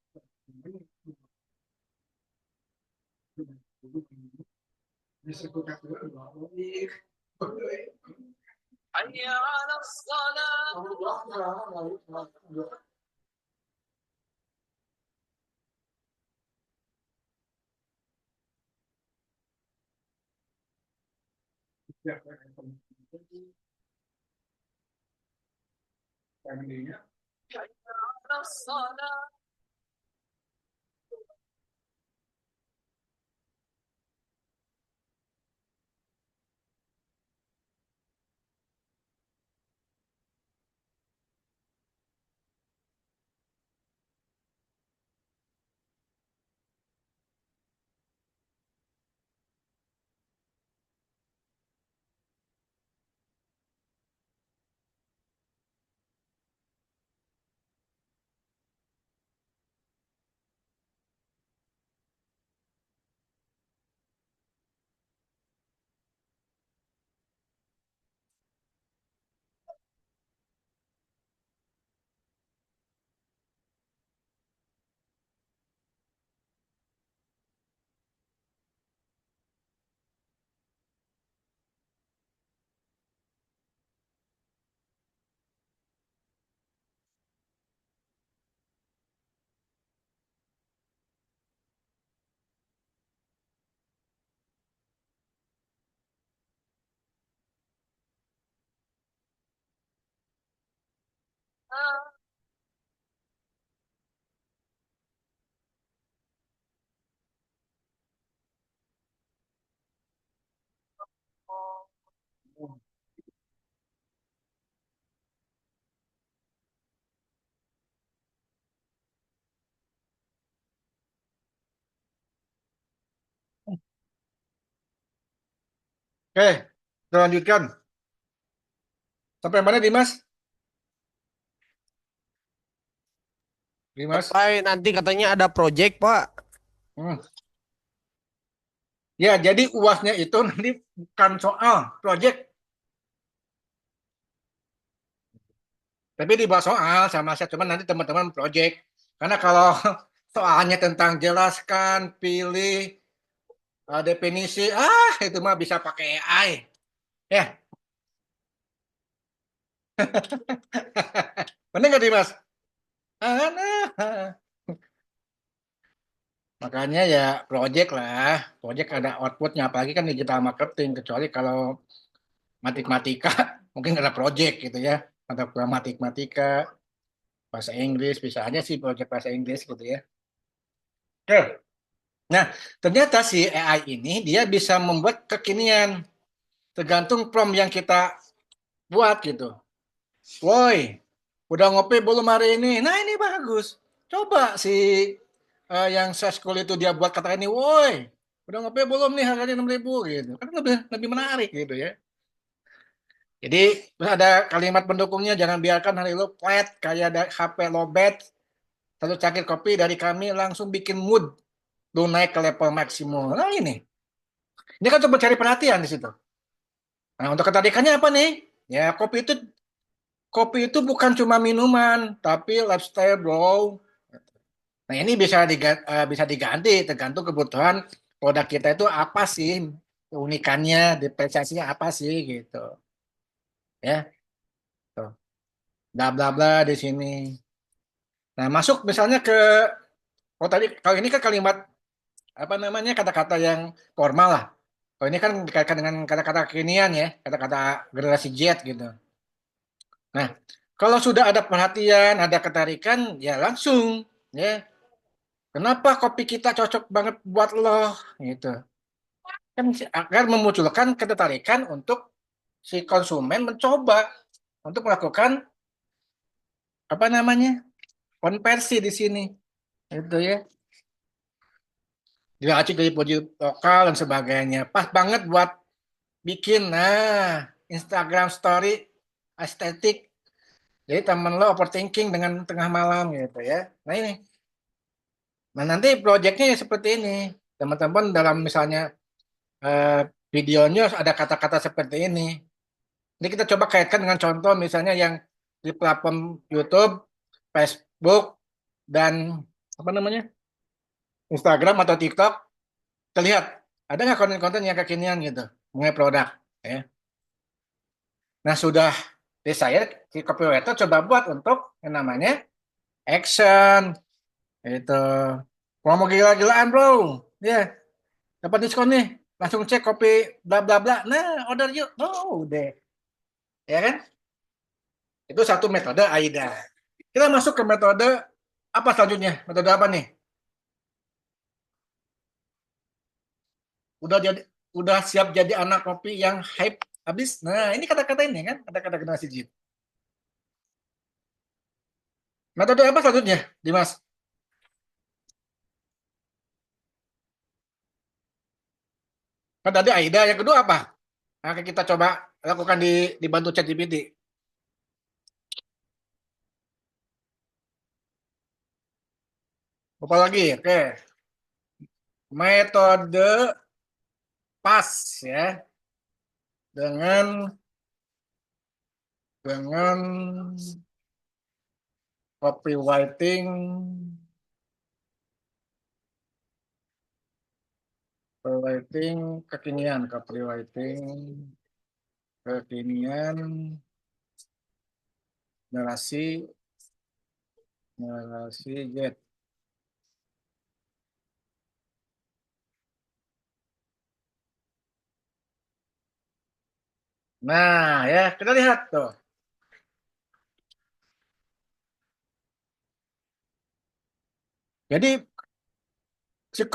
Oke, kita lanjutkan. Sampai mana Dimas? Dimas? Sampai nanti katanya ada project, Pak. Hmm. Ya, jadi UASnya itu nanti bukan soal project, tapi di bawah soal sama saya. Cuman nanti teman-teman project. Karena kalau soalnya tentang jelaskan, pilih, definisi, itu mah bisa pakai AI. Ya, benar nggak Dimas? Nah. Makanya ya project lah. Project ada outputnya. Apalagi kan digital marketing. Kecuali kalau matematika, mungkin ada project gitu ya. Atau matematika, bahasa Inggris. Bisa aja sih project bahasa Inggris gitu ya. Oke. Nah, ternyata si AI ini dia bisa membuat kekinian. Tergantung prompt yang kita buat gitu. Woi, udah ngopi belum hari ini? Nah ini bagus. Coba si yang saya school itu dia buat kata ini, woi, udah ngopi belum nih harganya 6.000 gitu. Kan lebih lebih menarik gitu ya. Jadi terus ada kalimat pendukungnya, jangan biarkan hari lu flat kayak HP lowbat. Satu cangkir kopi dari kami langsung bikin mood lu naik ke level maksimum. Nah ini kan coba cari perhatian di situ. Nah untuk ketarikannya apa nih? Ya kopi itu bukan cuma minuman, tapi lifestyle bro. Nah, ini bisa diganti tergantung kebutuhan produk kita itu apa sih, keunikannya, diferensiasinya apa sih gitu. Ya, tuh. Bla bla bla di sini. Nah, masuk misalnya ke kalau ini kan kalimat apa namanya kata-kata yang formal lah. Kalau ini kan dikaitkan dengan kata-kata kekinian ya, kata-kata generasi Z gitu. Nah, kalau sudah ada perhatian, ada ketarikan, ya langsung ya. Kenapa kopi kita cocok banget buat lo gitu. Kan agar memunculkan ketertarikan untuk si konsumen mencoba untuk melakukan apa namanya konversi di sini itu ya diracik dari produk lokal dan sebagainya pas banget buat bikin Instagram story estetik jadi temen lo overthinking dengan tengah malam gitu ya nah ini nah nanti proyeknya ya seperti ini teman-teman dalam misalnya eh, videonya ada kata-kata seperti ini. Ini kita coba kaitkan dengan contoh misalnya yang di platform YouTube, Facebook, dan apa namanya Instagram atau TikTok. Terlihat ada nggak konten-konten yang kekinian gitu mengenai produk. Ya. Nah sudah saya si copywriter coba buat untuk yang namanya action itu promo gila-gilaan bro. Ya dapat diskon nih. Langsung cek kopi bla bla bla. Nah order yuk. Oh deh. Ya kan? Itu satu metode AIDA. Kita masuk ke metode apa selanjutnya? Metode apa nih? Udah jadi udah siap jadi anak kopi yang hype habis. Nah, ini kata-kata ini kan, kata-kata generasi Z. Metode apa selanjutnya, Dimas? Kan tadi AIDA, yang kedua apa? Nah, kita coba lakukan dibantu ChatGPT. Apa lagi? Oke, metode pas ya dengan dengan copywriting, copywriting kekinian, narasi, narasi Z. Nah, ya kita lihat tuh. Jadi si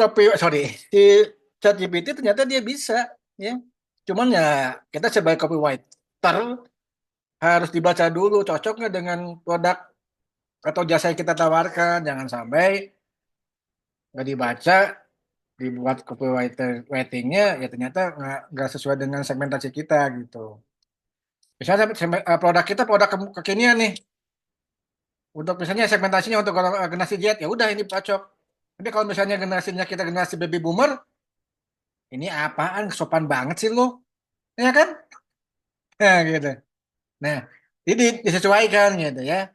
ChatGPT ternyata dia bisa, ya. Cuman ya kita sebagai copywriter harus dibaca dulu cocok nggak dengan produk atau jasa yang kita tawarkan. Jangan sampai nggak dibaca, dibuat copywriter ratingnya ya ternyata nggak sesuai dengan segmentasi kita gitu. Misalnya produk kita produk kekinian nih, untuk misalnya segmentasinya untuk generasi Z ya udah ini cocok. Tapi kalau misalnya generasinya kita generasi baby boomer, ini apaan sopan banget sih lo, ya kan? Nah, gitu. Nah, jadi disesuaikan gitu ya.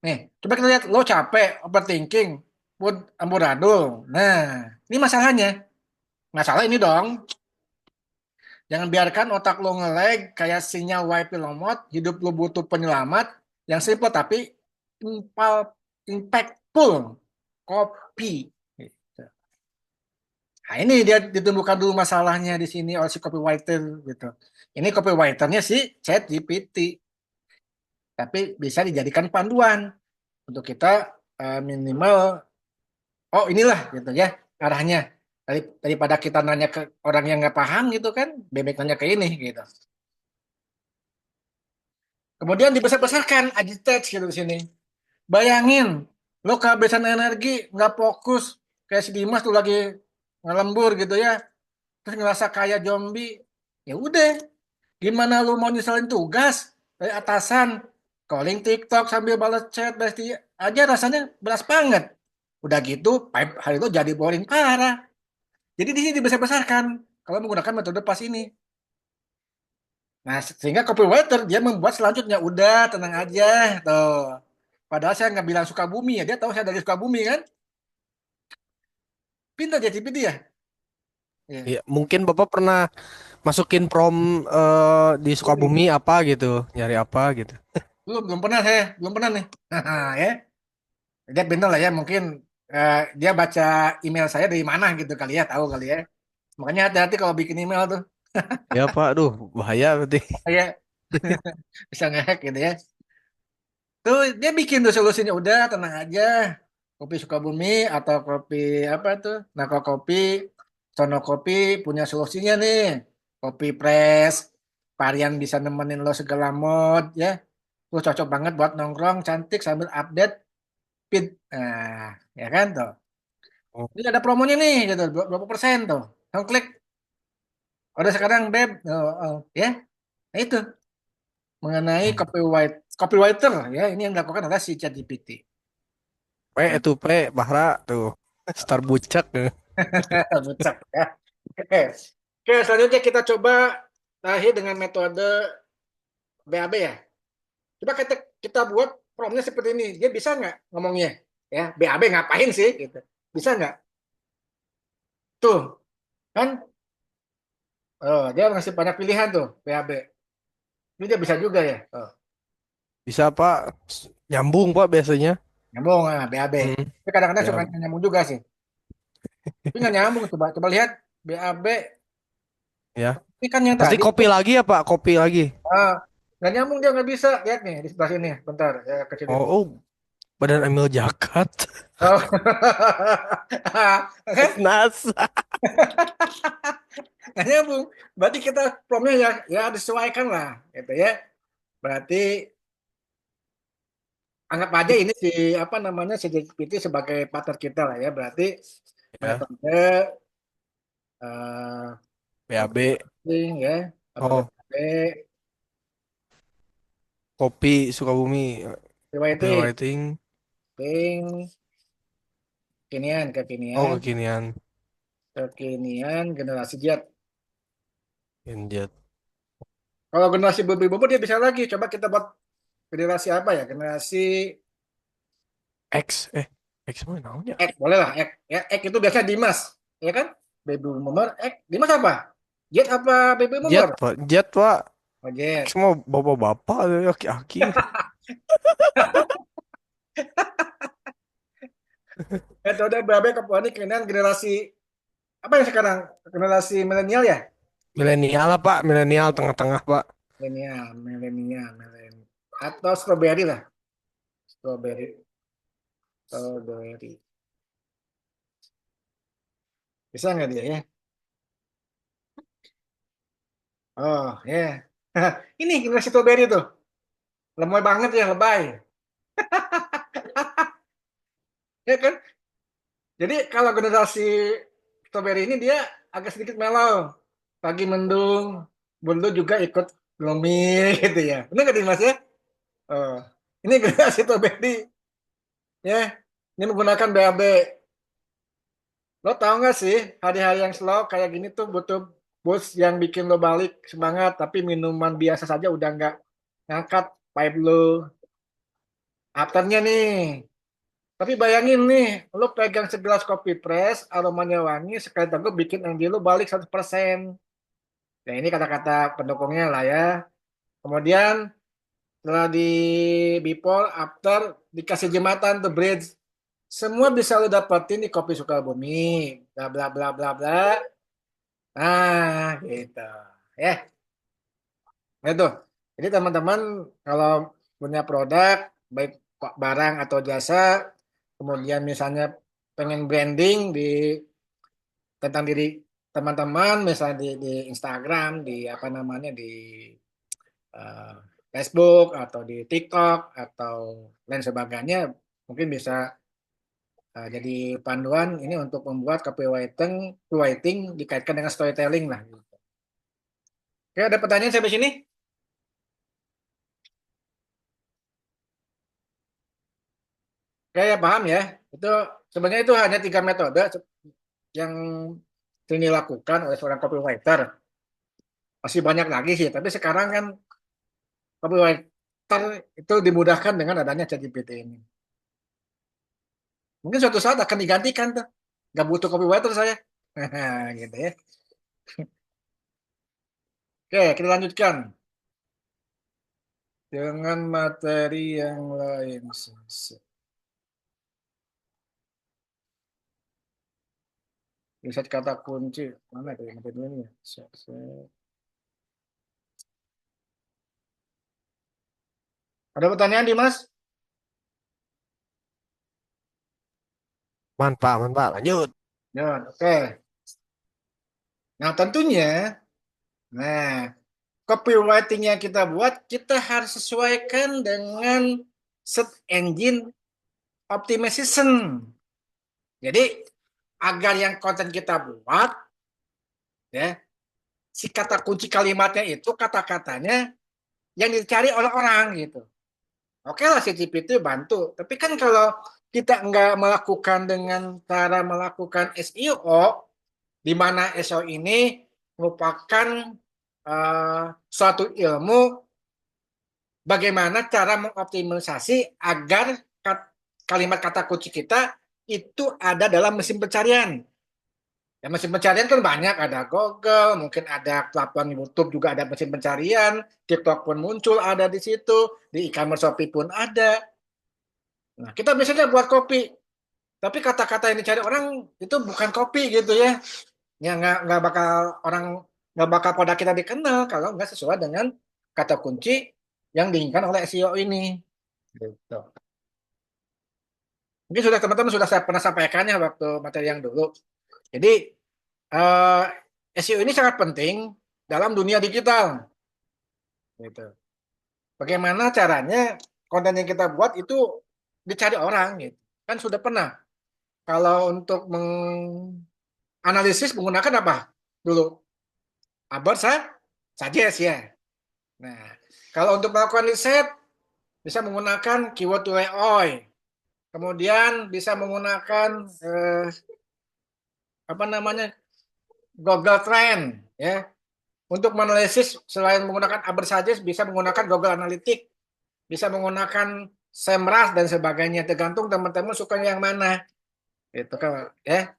Nih, coba kita lihat lo capek, overthinking, mood amburadul. Nah, ini masalahnya. Masalah ini dong. Jangan biarkan otak lo nge-lag kayak sinyal wifi lemot. Hidup lo butuh penyelamat yang simple tapi impactful. Kopi. Gitu. Nah, ini dia ditemukan dulu masalahnya di sini oleh si copywriter gitu. Ini copywriternya si ChatGPT, tapi bisa dijadikan panduan untuk kita minimal oh inilah gitu ya arahnya. Daripada kita nanya ke orang yang nggak paham gitu kan, bebek nanya ke ini gitu. Kemudian dibesar-besarkan agitate gitu di sini. Bayangin, lo kehabisan energi, nggak fokus, kayak si Dimas tuh lagi ngelembur gitu ya, terus ngerasa kayak zombie. Ya udah, gimana lo mau nyusulin tugas dari atasan, calling TikTok sambil balas chat, pasti aja rasanya beras banget. Udah gitu, hari itu jadi boring parah. Jadi di sini dibesar-besarkan kalau menggunakan metode pas ini. Nah, sehingga copywriter dia membuat selanjutnya udah tenang aja tuh. Padahal saya nggak bilang Sukabumi ya, dia tahu saya dari Sukabumi kan. Pintar dia ChatGPT ya. Ya, Ya. mungkin Bapak pernah masukin prompt di Sukabumi apa gitu, nyari apa gitu. Belum belum pernah saya, belum pernah nih. Ya, dia benar lah ya mungkin dia baca email saya dari mana gitu kali ya, tahu kali ya. Makanya hati-hati kalau bikin email tuh. Ya Pak, aduh bahaya berarti. Kayak bisa ngehack gitu ya. Tuh dia bikin tuh solusinya udah tenang aja. Kopi Sukabumi atau kopi apa tuh? Nako Kopi, Sono Kopi punya solusinya nih. Kopi press, varian bisa nemenin lo segala mod ya. Lo cocok banget buat nongkrong cantik sambil update feed. Nah, ya kan tuh. Oh, Ini ada promonya nih gitu, berapa persen tuh. Kamu klik, udah sekarang Beb. Oh, oh, ya. Nah itu mengenai hmm. copywriter ya, ini yang dilakukan adalah si ChatGPT. P itu P Bahra tuh. Star Bucak. Bucek ya. Oke. Oke, selanjutnya kita coba terakhir dengan metode BAB ya. Coba kita buat promnya seperti ini. Dia bisa nggak ngomongnya? Ya, BAB ngapain sih? Gitu. Bisa nggak? Tuh, kan? Oh, dia ngasih banyak pilihan tuh, BAB. Ini dia bisa juga ya. Oh, Bisa Pak, nyambung Pak biasanya. nyambung BAB. Hmm, Tapi kadang-kadang suka ya, nyambung juga sih. Tapi nggak nyambung. Coba coba lihat BAB. ya. Ini kan yang Pasti tadi. kopi lagi ya Pak, kopi lagi. Ah, nggak nyambung dia nggak bisa. Lihat nih di sebelah sini. Bentar, ya kecilin Oh, dulu. oh, Badan Amil Jakat. Oh. NASA. Nggak nyambung. Berarti kita promnya ya ya disesuaikan lah, gitu ya. Berarti anggap aja ini si apa namanya si GPT sebagai partner kita lah ya. Berarti Ya, metode eh BAB. copywriting ya atau Oh, BPD, kopi Sukabumi. copywriting, Copywriting. Ting, Oh, kekinian, kekinian. kekinian generasi Z. Injat. Kalau generasi baby boomer dia bisa lagi. Coba kita buat generasi apa ya? Generasi X. X mana namanya? X, boleh lah X. Ya, X itu biasanya Dimas, ya kan? Baby boomer X. Dimas apa? Z apa baby Jet, boomer? Pak. Jet, Pak. Oh, X Z. mau bapak-bapak, aki-aki. Metode BAB ini kekinian generasi apa yang sekarang? Generasi milenial ya? Milenial lah, Pak. Milenial tengah-tengah, Pak. Milenial. Atau strawberry lah. Strawberry. Strawberry. Bisa nggak dia ya? Oh, ya. Ini generasi strawberry tuh. Lemoy banget ya, lebay. Ya kan? Jadi kalau generasi strawberry ini dia agak sedikit mellow. Pagi mendung, bunda juga ikut gloomy gitu ya. Benar nggak Dimas ya? Oh. Ini generasi strawberry ya. Ini menggunakan BAB. Lo tau nggak sih hari-hari yang slow kayak gini tuh butuh boost yang bikin lo balik semangat. Tapi minuman biasa saja udah nggak ngangkat vibe lo. Afternya nih. Tapi bayangin nih, lo pegang segelas kopi press, aromanya wangi, sekali teguk bikin energi lo balik 100%. Ya ini kata-kata pendukungnya lah ya. Kemudian setelah di before, after, dikasih jembatan tuh bridge. Semua bisa lo dapetin di Kopi Sukabumi. Bla bla bla bla bla. Nah, gitu. Ya, itu. Jadi teman-teman kalau punya produk, baik barang atau jasa, kemudian misalnya pengen branding di tentang diri teman-teman, misalnya di Instagram, di apa namanya di eh, Facebook atau di TikTok atau lain sebagainya, mungkin bisa jadi panduan ini untuk membuat copywriting dikaitkan dengan storytelling lah. Gitu. Oke, ada pertanyaan sampai sini? Oke, ya paham ya. Itu sebenarnya itu hanya 3 metode yang sering dilakukan oleh seorang copywriter. Masih banyak lagi sih, tapi sekarang kan copywriter itu dimudahkan dengan adanya ChatGPT ini. Mungkin suatu saat akan digantikan tuh. Gak butuh copywriter saya. Gitu ya. Oke, kita lanjutkan dengan materi yang lain. Riset kata kunci. Mana itu materi ini ya? Ada pertanyaan, Dimas? Manfaat, manfaat. Lanjut. Ya, oke. Nah, tentunya, nah, copywriting yang kita buat, kita harus sesuaikan dengan search engine optimization. Jadi, agar yang konten kita buat, ya, si kata kunci kalimatnya itu kata-katanya yang dicari oleh orang gitu. Oke lah si GPT bantu, tapi kan kalau kita nggak melakukan dengan cara melakukan SEO, di mana SEO ini merupakan suatu ilmu bagaimana cara mengoptimalisasi agar kalimat kata kunci kita itu ada dalam mesin pencarian. Ya, mesin pencarian kan banyak, ada Google, mungkin ada platform YouTube juga ada mesin pencarian, TikTok pun muncul ada di situ, di e-commerce Shopee pun ada. Nah, kita biasanya buat kopi, tapi kata-kata yang dicari orang itu bukan kopi gitu ya. Ya nggak bakal orang nggak bakal produk kita dikenal kalau nggak sesuai dengan kata kunci yang diinginkan oleh SEO ini. Gitu. Mungkin sudah teman-teman sudah saya pernah sampaikannya waktu materi yang dulu. Jadi eh, SEO ini sangat penting dalam dunia digital. Gitu. Bagaimana caranya konten yang kita buat itu dicari orang gitu. Kan sudah pernah. Kalau untuk menganalisis menggunakan apa dulu? Aber suggest ya. Nah, kalau untuk melakukan riset bisa menggunakan keyword to AI. Kemudian bisa menggunakan apa namanya Google Trend ya. Untuk menganalisis selain menggunakan Aber Suggest bisa menggunakan Google Analytics, bisa menggunakan SEMrush dan sebagainya tergantung teman-teman suka yang mana. Itu kan ya.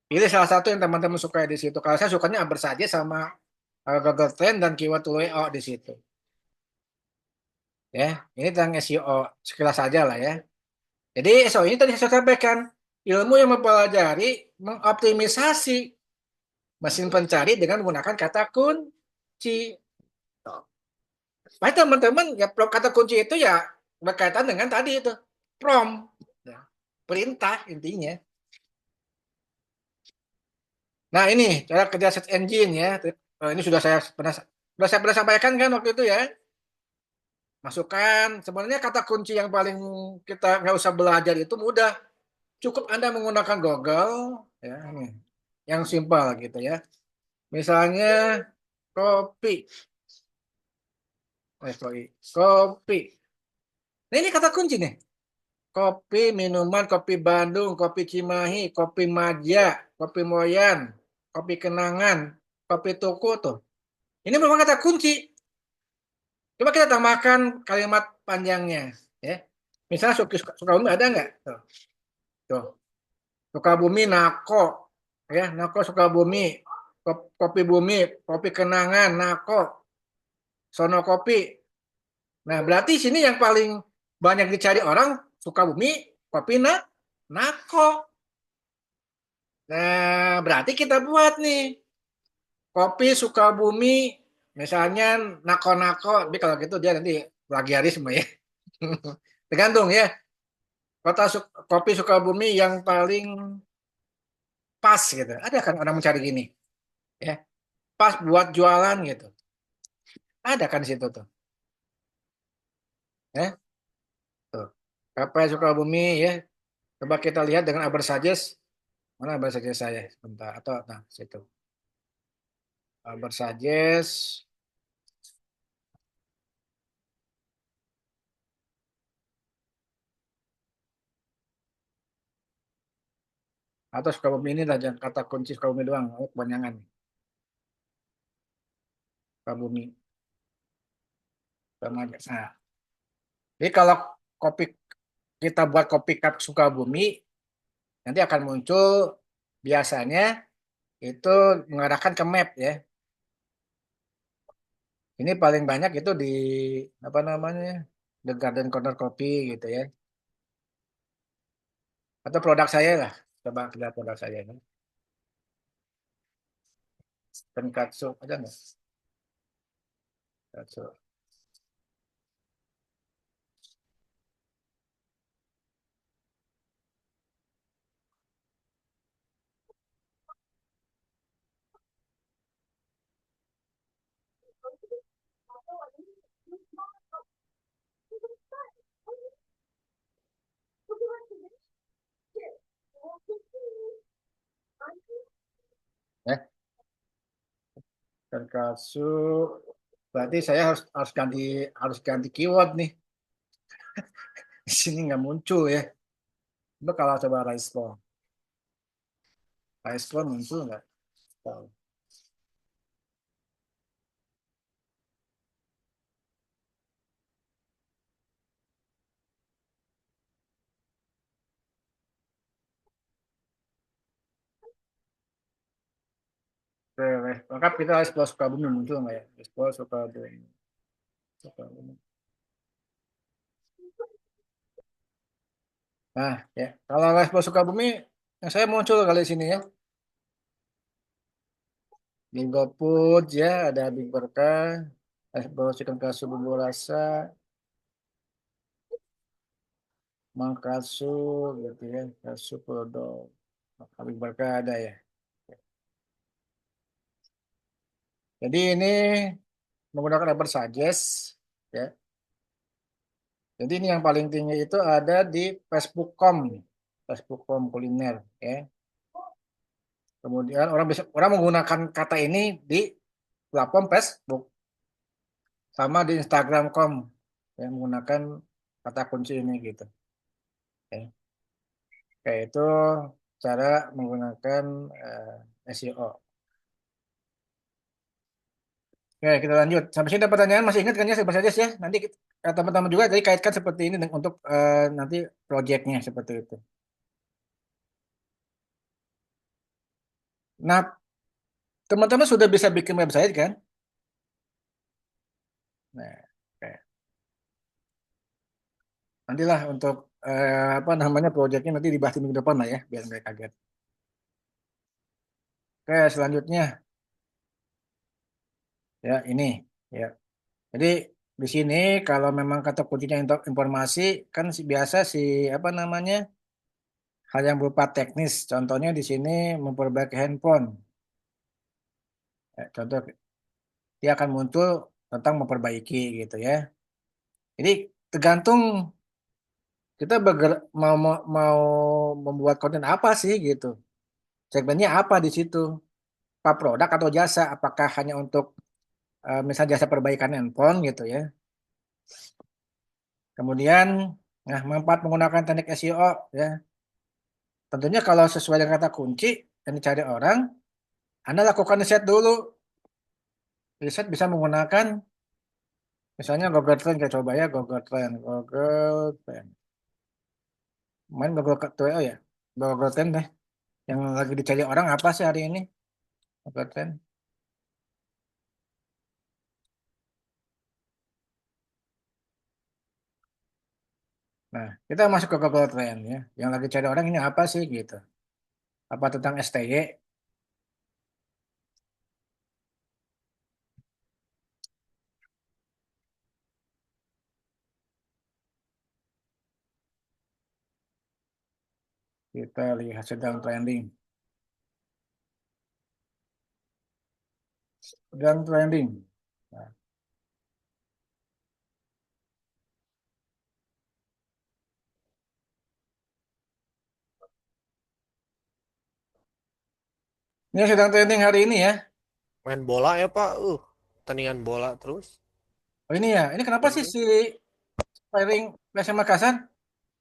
Pilih salah satu yang teman-teman suka di situ. Kalau saya sukanya Aber Suggest sama Google Trend dan keyword to AI di situ. Ya, ini tentang SEO sekilas saja lah ya. Jadi SEO ini tadi saya sampaikan ilmu yang mempelajari mengoptimisasi mesin pencari dengan menggunakan kata kunci. Baik teman-teman ya kata kunci itu ya berkaitan dengan tadi itu prompt, ya, perintah intinya. Nah, ini cara kerja search engine ya. Ini sudah saya pernah sampaikan kan waktu itu ya. Masukkan. Sebenarnya kata kunci yang paling kita nggak usah belajar itu mudah. Cukup Anda menggunakan Google ya ini. Yang simpel gitu ya. Misalnya kopi. Kopi. Nah, ini kata kunci nih. Kopi, minuman, kopi Bandung, kopi Cimahi, kopi Maja, kopi Moyan, kopi Kenangan, kopi Tuku tuh. Ini memang kata kunci. Coba kita tambahkan kalimat panjangnya, ya. Misalnya Sukabumi ada nggak? Tuh, tuh. Sukabumi Nako, ya, Nako Sukabumi, Kopi Bumi, Kopi Kenangan, Nako, Sono Kopi. Nah, berarti sini yang paling banyak dicari orang Sukabumi, Kopi Nako. Nah, berarti kita buat nih kopi Sukabumi, misalnya Nako-Nako, tapi kalau gitu dia nanti plagiarisme ya. Tergantung ya. Kopi Sukabumi yang paling pas gitu. Ada kan orang mencari gini, ya. Pas buat jualan gitu. Ada kan di situ tuh, ya. Tuh. Kopi Sukabumi ya. Coba kita lihat dengan Suggest. Mana Suggest saya? Sebentar atau nah situ. Suggest atau Sukabumi ini lah jangan kata kunci Sukabumi doang, oh, kebanyakan Sukabumi sama aja. Nah, jadi kalau kopi kita buat kopi cup Sukabumi nanti akan muncul biasanya itu mengarahkan ke map ya. Ini paling banyak itu di apa namanya The Garden Corner Coffee gitu ya. Atau produk saya lah. Coba lihat produk saya ini. Tenkatsu ada nggak? Tenkatsu. Ya, Tenkatsu. Berarti saya harus ganti keyword nih. Di sini nggak muncul ya. Coba kalau coba rice ball muncul nggak? Tahu. Oke, lengkap kita rice ball Sukabumi muncul nggak ya? Rice ball Sukabumi. Sukabumi. Nah, ya. Kalau rice ball Sukabumi, yang saya muncul kali sini ya. Di GoFood ya, ada Big Berkah, rice ball chicken katsu bumbu rasa, mangkatsu gitu ya, katsu produk. Big Berkah ada ya. Jadi ini menggunakan Upper Suggest ya. Jadi ini yang paling tinggi itu ada di Facebook.com, Facebook.com kuliner ya. Kemudian orang menggunakan kata ini di platform Facebook sama di Instagram.com yang menggunakan kata kunci ini gitu. Ya. Kayak itu cara menggunakan SEO. Oke, kita lanjut. Sampai sini ada pertanyaan masih ingat kan ya, saja ya. Nanti teman-teman juga jadi kaitkan seperti ini untuk nanti proyeknya seperti itu. Nah, teman-teman sudah bisa bikin website kan? Nah, oke. Nantilah untuk apa namanya proyeknya nanti dibahas minggu depan lah ya, biar nggak kaget. Oke, selanjutnya ya ini ya. Jadi di sini kalau memang kata kuncinya untuk informasi kan biasa si apa namanya hal yang berupa teknis. Contohnya di sini memperbaiki handphone. Contoh dia akan muncul tentang memperbaiki gitu ya. Jadi tergantung kita mau membuat konten apa sih gitu. Segmennya apa di situ? Apa produk atau jasa? Apakah hanya untuk misalnya jasa perbaikan handphone gitu ya. Kemudian, nah manfaat menggunakan teknik SEO ya. Tentunya kalau sesuai dengan kata kunci yang dicari orang, Anda lakukan riset dulu. Riset bisa menggunakan misalnya Google Trend, kita coba ya Google Trend, Google Trend. Main Google Trend ya, Google Trend deh. Yang lagi dicari orang apa sih hari ini? Google Trend. Nah, kita masuk ke Google Trend ya. Yang lagi cari orang ini apa sih gitu? Apa tentang STY? Kita lihat sedang trending. Sedang trending. Nah, ini sedang trending hari ini ya. Main bola ya Pak. Tandingan bola terus. Oh ini ya. Ini kenapa sih Trending. si Firing PSM Makassar?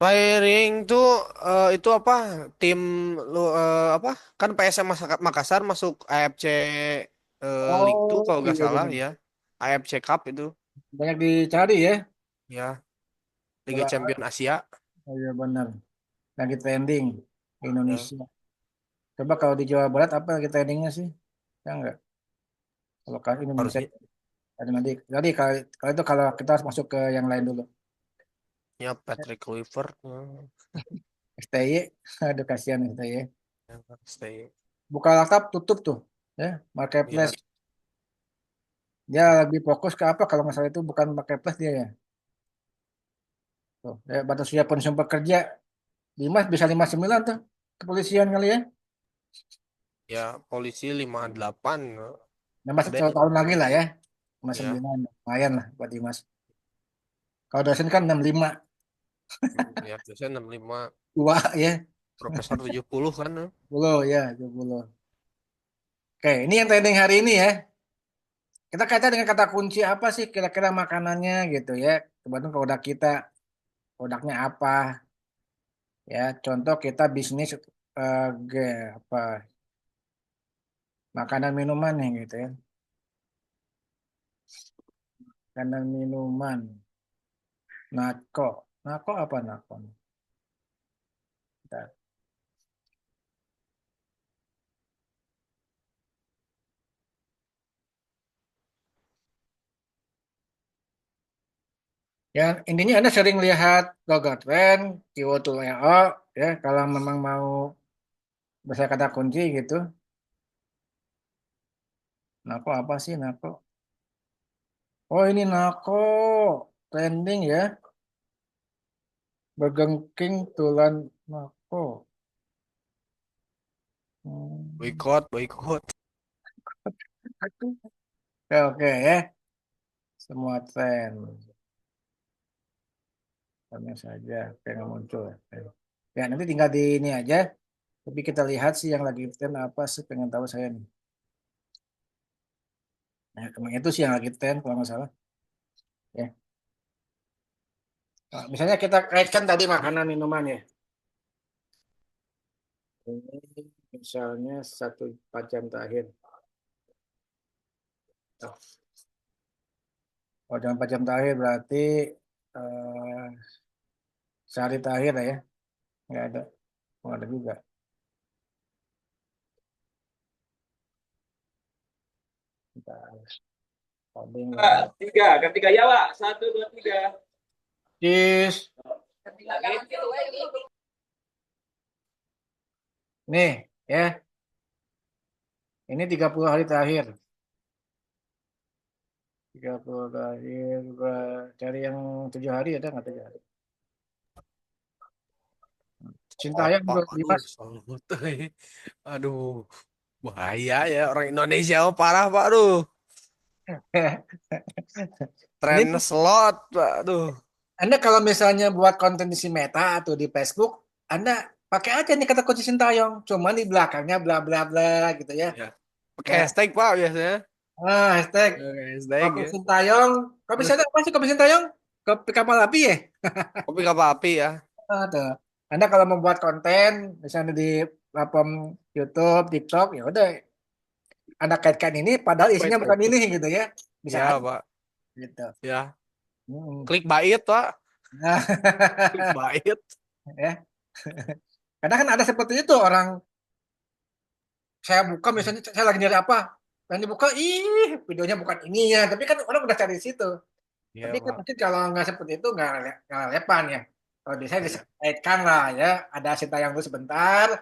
Firing tuh itu apa tim lu apa kan PSM Makassar masuk AFC League 2 Oh kalau nggak iya salah benar. ya. AFC Cup itu Banyak dicari ya. ya Liga Bola. Champion Asia Oh iya benar. Lagi trending di ya. Indonesia. Coba kalau di Jawa Barat apa lagi trendingnya sih? Ya enggak. Kalau kalau Indonesia Harusnya ada nanti. Jadi kalau itu kalau kita harus masuk ke yang lain dulu. ya Patrick Kluivert STY, aduh kasihan STY. yang stay Bukalapak tutup tuh, ya ya marketplace. Dia ya lebih fokus ke apa? Kalau nggak salah itu bukan marketplace dia ya. Tuh, ya batas usia pensiun pekerja. Dimas bisa 59 tuh kepolisian kali ya. ya polisi 58 Nah, masih ada 1 tahun lagi lah ya. ya 59, lumayan lah buat Dimas. Kalau dosen kan 65, ya biasanya 65 tua ya. profesor 70 kan 10 ya, 70. Oke, ini yang trending hari ini ya. Kita kaitan dengan kata kunci apa sih kira-kira makanannya gitu ya. Kebetulan produk kita, produknya apa ya. Contoh kita bisnis apa makanan minuman nih gitu ya. Makanan minuman. Nako. Nako apa nako? Bentar. Ya, intinya Anda sering lihat Google Trend, Keyword.io ya, kalau memang mau bisa kata kunci gitu. Nako apa sih nako? Oh ini nako trending ya, bergengking tulan nako. Hmm. boykot boykot Oke, oke ya, semua tren. Hanya saja pengen muncul. Ya nanti tinggal di ini aja. Tapi kita lihat sih yang lagi tren apa sih pengen tahu saya nih. Nah, kemarin itu sih yang lagi tren kalau nggak salah. Ya. Nah, misalnya kita kaitkan tadi makanan minuman ya. Ini misalnya 1 4 jam terakhir. Oh, jam 4 jam terakhir berarti eh, sehari terakhir lah ya. Nggak ada. Nggak ada juga. Kita coding lagi. Tiga, ketiga ya, Pak. Satu, dua, tiga. Cheese. Nih, ya. Ini 30 hari terakhir. 30 terakhir. Cari yang 7 hari ada nggak 7 hari? Sintayong apa bro, aduh Dimas. salut aduh Bahaya ya orang Indonesia oh, parah Pak. Aduh. Ini Tren slot, Pak. Aduh. Anda kalau misalnya buat konten di si Meta atau di Facebook, Anda pakai aja nih kata kunci Sintayong, cuman di belakangnya bla bla bla gitu ya. Ya. Pakai Ya, hashtag Pak biasanya. hashtag Pakai hashtag kopi ya. Sintayong, kopi Sintayong apa sih kopi Sintayong? Kopi kapal api ya? Kopi kapal api ya. Tuh. Anda kalau membuat konten, misalnya di platform YouTube, TikTok, ya udah Anda kaitkan ini, padahal isinya Wait. bukan ini gitu ya, bisa Ya aja Pak. gitu. Ya. Hmm. Klik bait Pak. Nah, Klik bait. ya. Kadang kan ada seperti itu orang saya buka misalnya saya lagi nyari apa dan dibuka ih videonya bukan ininya tapi kan orang udah cari di situ tapi Iya kan Pak. mungkin kalau nggak seperti itu nggak relevan ya kalau bisa Iya. dikaitkan lah ya ada Sintayong dulu sebentar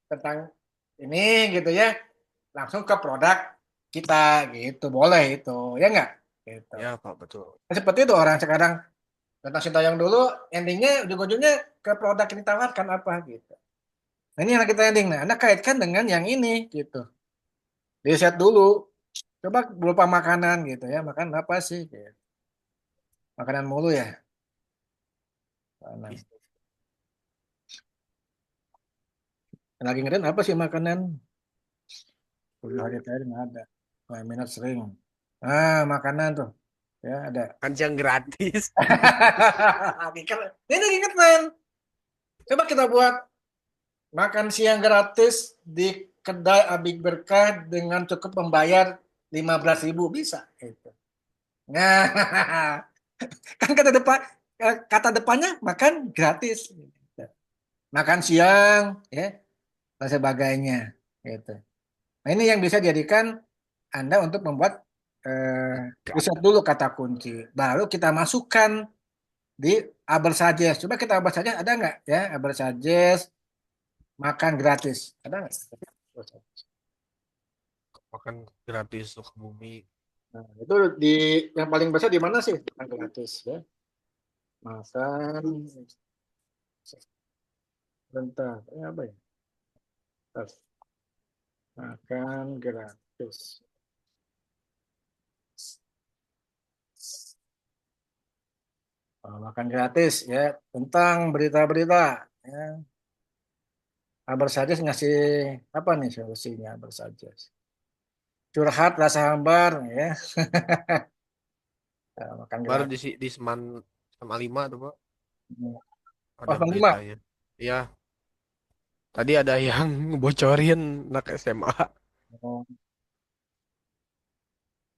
tentang ini gitu ya langsung ke produk kita gitu boleh itu ya nggak gitu. Ya Pak betul. Nah, seperti itu orang sekarang tentang Sintayong dulu endingnya ujung-ujungnya ke produk yang ditawarkan apa gitu. Nah, ini yang kita ending. Nah, Anda kaitkan dengan yang ini gitu. Riset dulu. Coba berupa makanan gitu ya. Makan apa sih? Gitu. Makanan mulu ya. Makanan. Lagi ngeren apa sih makanan? 10 hari terakhir nggak ada. Wah, minat sering. Makanan tuh. Ya, ada. Kan yang gratis. Lagi keren. Ini lagi keren. Coba kita buat makan siang gratis di kedai Abik Berkah dengan cukup membayar 15.000 bisa. Gitu. Nah, kan kata depannya makan gratis. Makan siang, ya, dan sebagainya. Gitu. Nah, ini yang bisa dijadikan Anda untuk membuat riset dulu kata kunci. Baru kita masukkan di Able Suggest. Coba kita Able Suggest ada nggak ya? Able Suggest makan gratis. Ada nggak? Makan gratis suka bumi. Nah, itu di yang paling besar di mana sih? Makan gratis ya. Makan bentar. Apa ya? Bentar. Makan gratis. Makan gratis ya tentang berita-berita ya. Kabar saja ngasih apa nih solusinya bersaja. Curhat rasa hambar ya. Makan Baru gratis. di Seman sama 5 tuh Pak. Oh, Ada Bang Lima. beritanya. Ya, tadi ada yang bocorin anak SMA. Oh,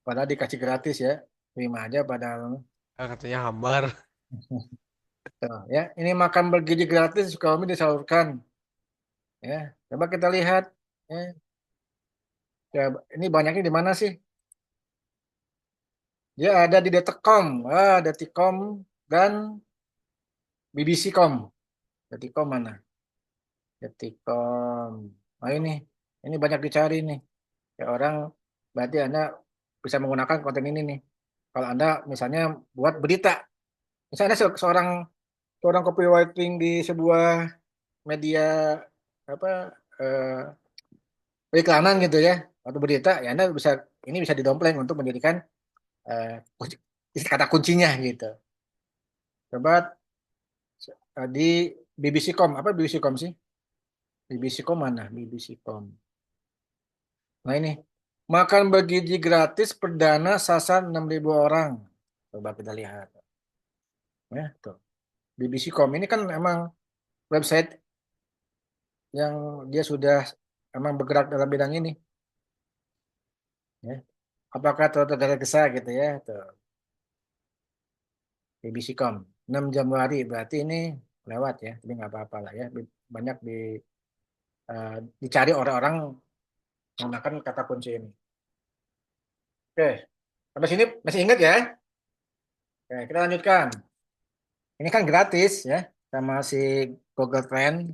padahal dikasih gratis ya. Terima aja padahal. Katanya hambar. Tuh, ya, ini makan bergizi gratis kami disalurkan. Ya, coba kita lihat. Ya, ya, ini banyaknya di mana sih? Dia ada di Detikcom, Detikcom dan BBC.com. Detikcom mana? Detikcom. Nah ini banyak dicari nih. Ya orang berarti Anda bisa menggunakan konten ini nih. Kalau Anda misalnya buat berita, misalnya seorang seorang copywriting di sebuah media apa eh, periklanan gitu ya atau berita, ya Anda bisa ini bisa didompleng untuk menjadikan kata kuncinya gitu. Coba di BBC.com apa BBC.com sih? BBC.com mana? BBC.com. Nah ini makan bergizi gratis perdana sasar 6.000 orang. Coba kita lihat. Ya, tuh. BBC.com ini kan emang website yang dia sudah emang bergerak dalam bidang ini. Ya. Apakah tergesa-gesa gitu ya? Tuh. BBC.com 6 Januari berarti ini lewat ya. Tapi nggak apa-apa lah ya. Banyak dicari orang-orang menggunakan kata kunci ini. Oke, sampai sini masih ingat ya? Oke, kita lanjutkan. Ini kan gratis ya sama si Google Trend.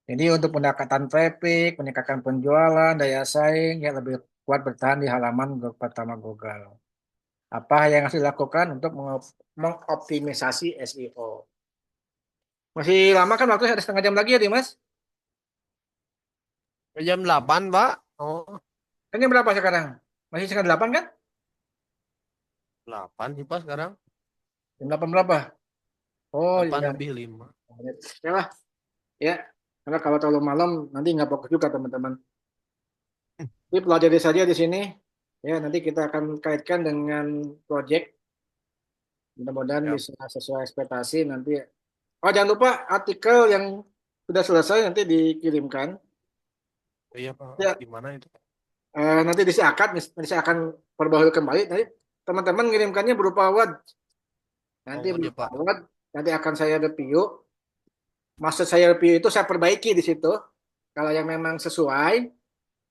Jadi untuk pendekatan traffic, meningkatkan penjualan, daya saing yang lebih kuat bertahan di halaman pertama Google. Apa yang harus dilakukan untuk mengoptimisasi SEO? Masih lama kan waktunya ada setengah jam lagi ya Dimas? Jam 8, Pak. Oh, Kan jam berapa sekarang? Masih setengah 8 kan? 8 sih, Pak, sekarang. Jam 8 berapa? Oh 8 iya. lebih 5. Ya lah, ya. Karena kalau terlalu malam nanti nggak fokus juga teman-teman. Jadi pelajari saja di sini. Ya, nanti kita akan kaitkan dengan project. Mudah-mudahan Siap. bisa sesuai ekspektasi nanti. Oh, jangan lupa artikel yang sudah selesai nanti dikirimkan. Iya, Pak. Ya, Gimana itu? nanti nanti saya akan perbaharui kembali. Nanti teman-teman mengirimkannya berupa Word. Nanti Oh, iya, berupa Pak. Word. Nanti akan saya review. Maksud saya review itu saya perbaiki di situ. Kalau yang memang sesuai,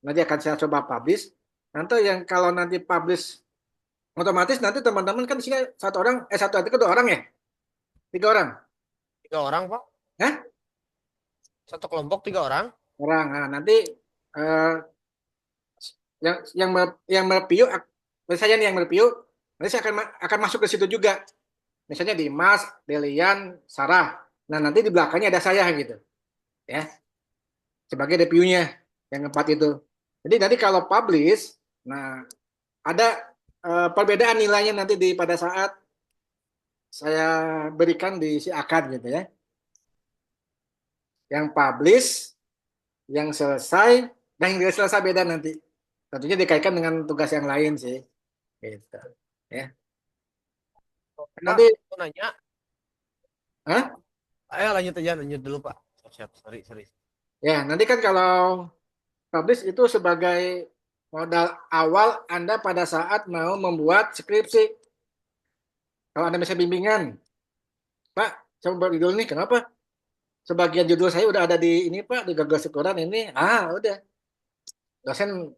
nanti akan saya coba publish. Nanti yang kalau nanti publish otomatis nanti teman-teman kan di sini satu orang, satu artikel 2 orang ya, 3 orang, 3 orang, Pak. Hah? Satu kelompok 3 orang. Orang. Nah, nanti eh, yang mereview, misalnya nih yang mereview, nanti saya akan masuk ke situ juga. Misalnya di Mas, Delian, Sarah. Nah, nanti di belakangnya ada saya gitu, ya, sebagai reviewnya yang 4 itu. Jadi nanti kalau publish, nah ada perbedaan nilainya nanti pada saat saya berikan di si akad gitu ya. Yang publish, yang selesai, dan yang tidak selesai beda nanti. Tentunya dikaitkan dengan tugas yang lain sih. Gitu. Ya. Pak, Nanti, aku nanya. Hah? Ayo lanjut aja, lanjut dulu, Pak. Siap, siap. Sorry, sorry. Ya, nanti kan kalau publish itu sebagai modal awal Anda pada saat mau membuat skripsi. Kalau Anda bisa bimbingan, Pak, saya mau buat judul nih, kenapa? Sebagian judul saya udah ada di ini, Pak, di Google Scholar ini. Udah. Dosen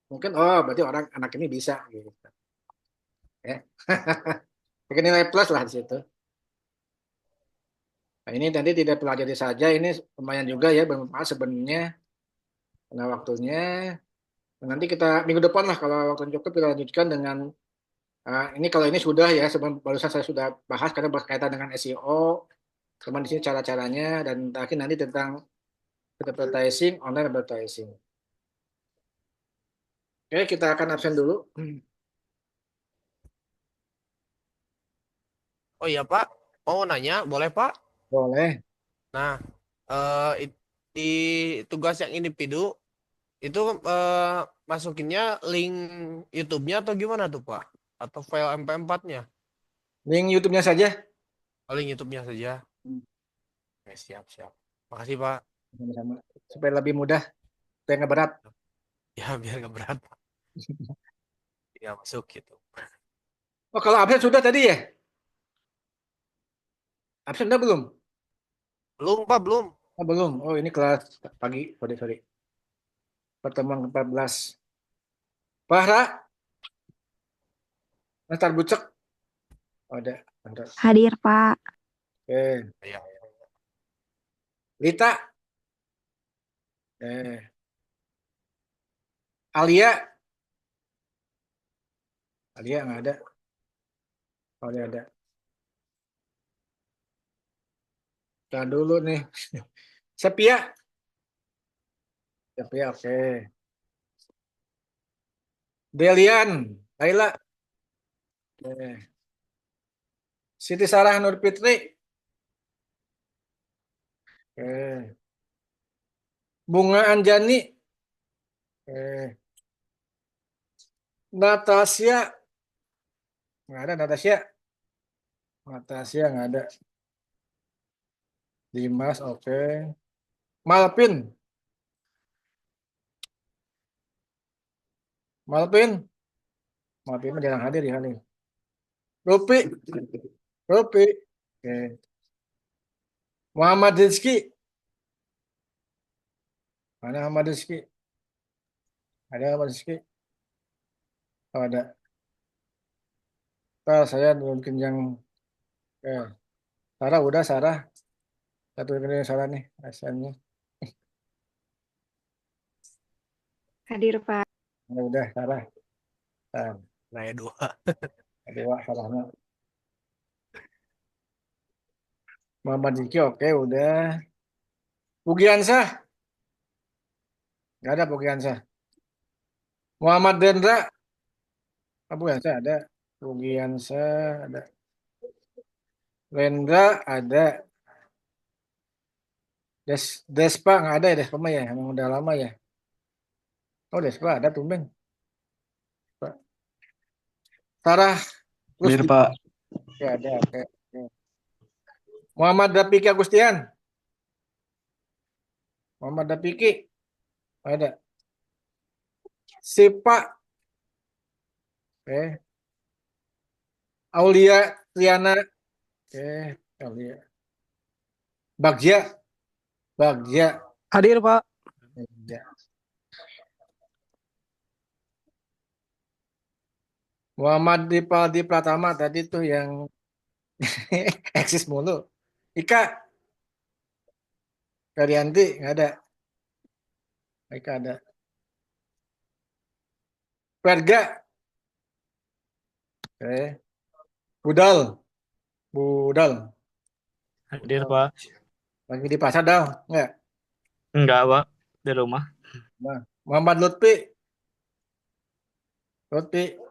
mungkin, oh berarti orang anak ini bisa gitu. Ya. Bikin nilai plus lah di situ. Nah, ini tadi tidak pelajari saja, ini lumayan juga ya bermanfaat sebenarnya. Nah, waktunya nanti kita minggu depan lah kalau waktu cukup kita lanjutkan dengan ini kalau ini sudah ya sebelum barusan saya sudah bahas karena berkaitan dengan SEO, teman di sini cara-caranya dan terakhir nanti tentang advertising, online advertising. Oke, kita akan absen dulu. Oh iya, Pak. Mau nanya, boleh, Pak? Boleh. Nah, di tugas yang individu itu masukinnya link YouTube-nya atau gimana tuh, Pak? Atau file MP4-nya? Link YouTube-nya saja. Oh, link YouTube-nya saja. Oke, siap, siap. Makasih, Pak. Sama-sama. Supaya lebih mudah, supaya nggak berat. Ya, biar nggak berat, Pak. Ya, masuk gitu. Oh, kalau absen sudah tadi ya? Absen udah belum? Belum, Pak, belum. Oh, belum. Oh, ini kelas pagi. Sorry, sorry. Pertemuan ke-14. Pak, Ntar Bucek. Oh, ada. Bentar. Hadir, Pak. Oke. Ya, Lita. Eh. Alia. Alia nggak ada. Oh, dia ada. Kita dulu nih. Sepia. Sepia, oke. Delian. Laila. Oke. Siti Sarah Nur Fitri. Oke. Bunga Anjani. Oke. Natasha. Nggak ada Natasha. Natasha nggak ada. Dimas, oke. Malvin. Malvin. Malvin mah jarang hadir ya nih. Rupi. Rupi. Oke. Muhammad Rizki. Mana Muhammad Rizki? Ada Muhammad Rizki? Oh, ada. Saya mungkin yang Sarah udah Sarah. Satu ini Sarah nih. ASN-nya. Hadir, Pak. Udah Sarah. Nah, saya dua. kedua Sarahnya. Muhammad Rizki oke udah. Bugiansah. Nggak ada Pugiansa. Muhammad Dendra, Pugiansa ada. Pugiansa ada. Rendra ada. Despa nggak ada ya, Despa mah ya, emang udah lama ya. Oh Despa ada tumben. Sarah Hadir, Rusdi, Pak. ya ada. Oke. Oke. Muhammad Dapiki Agustian, Muhammad Dapiki ada. Sipa, oke. Aulia Triana, oke. Aulia. Bagja, Bagja, Hadir, Pak. Bagja. Muhammad Dipaldi Pratama tadi tuh yang eksis mulu. Ika, Karyanti nggak ada. Ika ada. Perga, oke. Budal, Budal. Hadir, Pak. Lagi di pasar dah, nggak? Enggak, Pak. Di rumah. Nah, Muhammad Lutfi, Lutfi.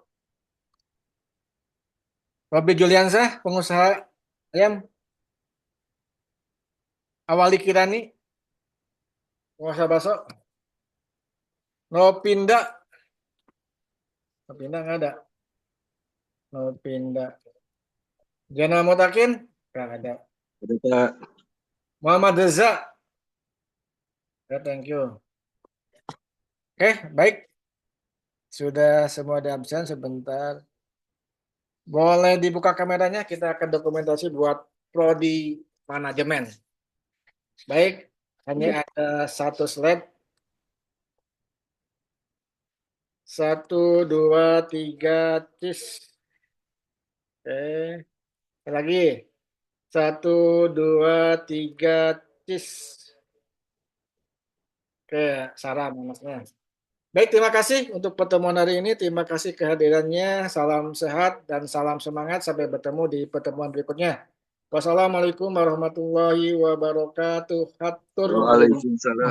Robi Juliansah, pengusaha ayam. Awali Kirani, pengusaha bakso. Nopinda, Nopinda nggak ada. Nopinda. Jana Mutakin, nggak ada. Hadir, Pak. Muhammad Reza, ya, thank you. Oke, baik. Sudah semua di absen sebentar. Boleh dibuka kameranya, kita akan dokumentasi buat prodi manajemen. Baik, hanya ada satu slide. 1, 2, 3, cis. Oke, lagi. 1, 2, 3, cis. Oke, Sarah manasnya. Baik, terima kasih untuk pertemuan hari ini. Terima kasih kehadirannya. Salam sehat dan salam semangat. Sampai bertemu di pertemuan berikutnya. Wassalamualaikum warahmatullahi wabarakatuh. Hatur nuhun. Waalaikumsalam.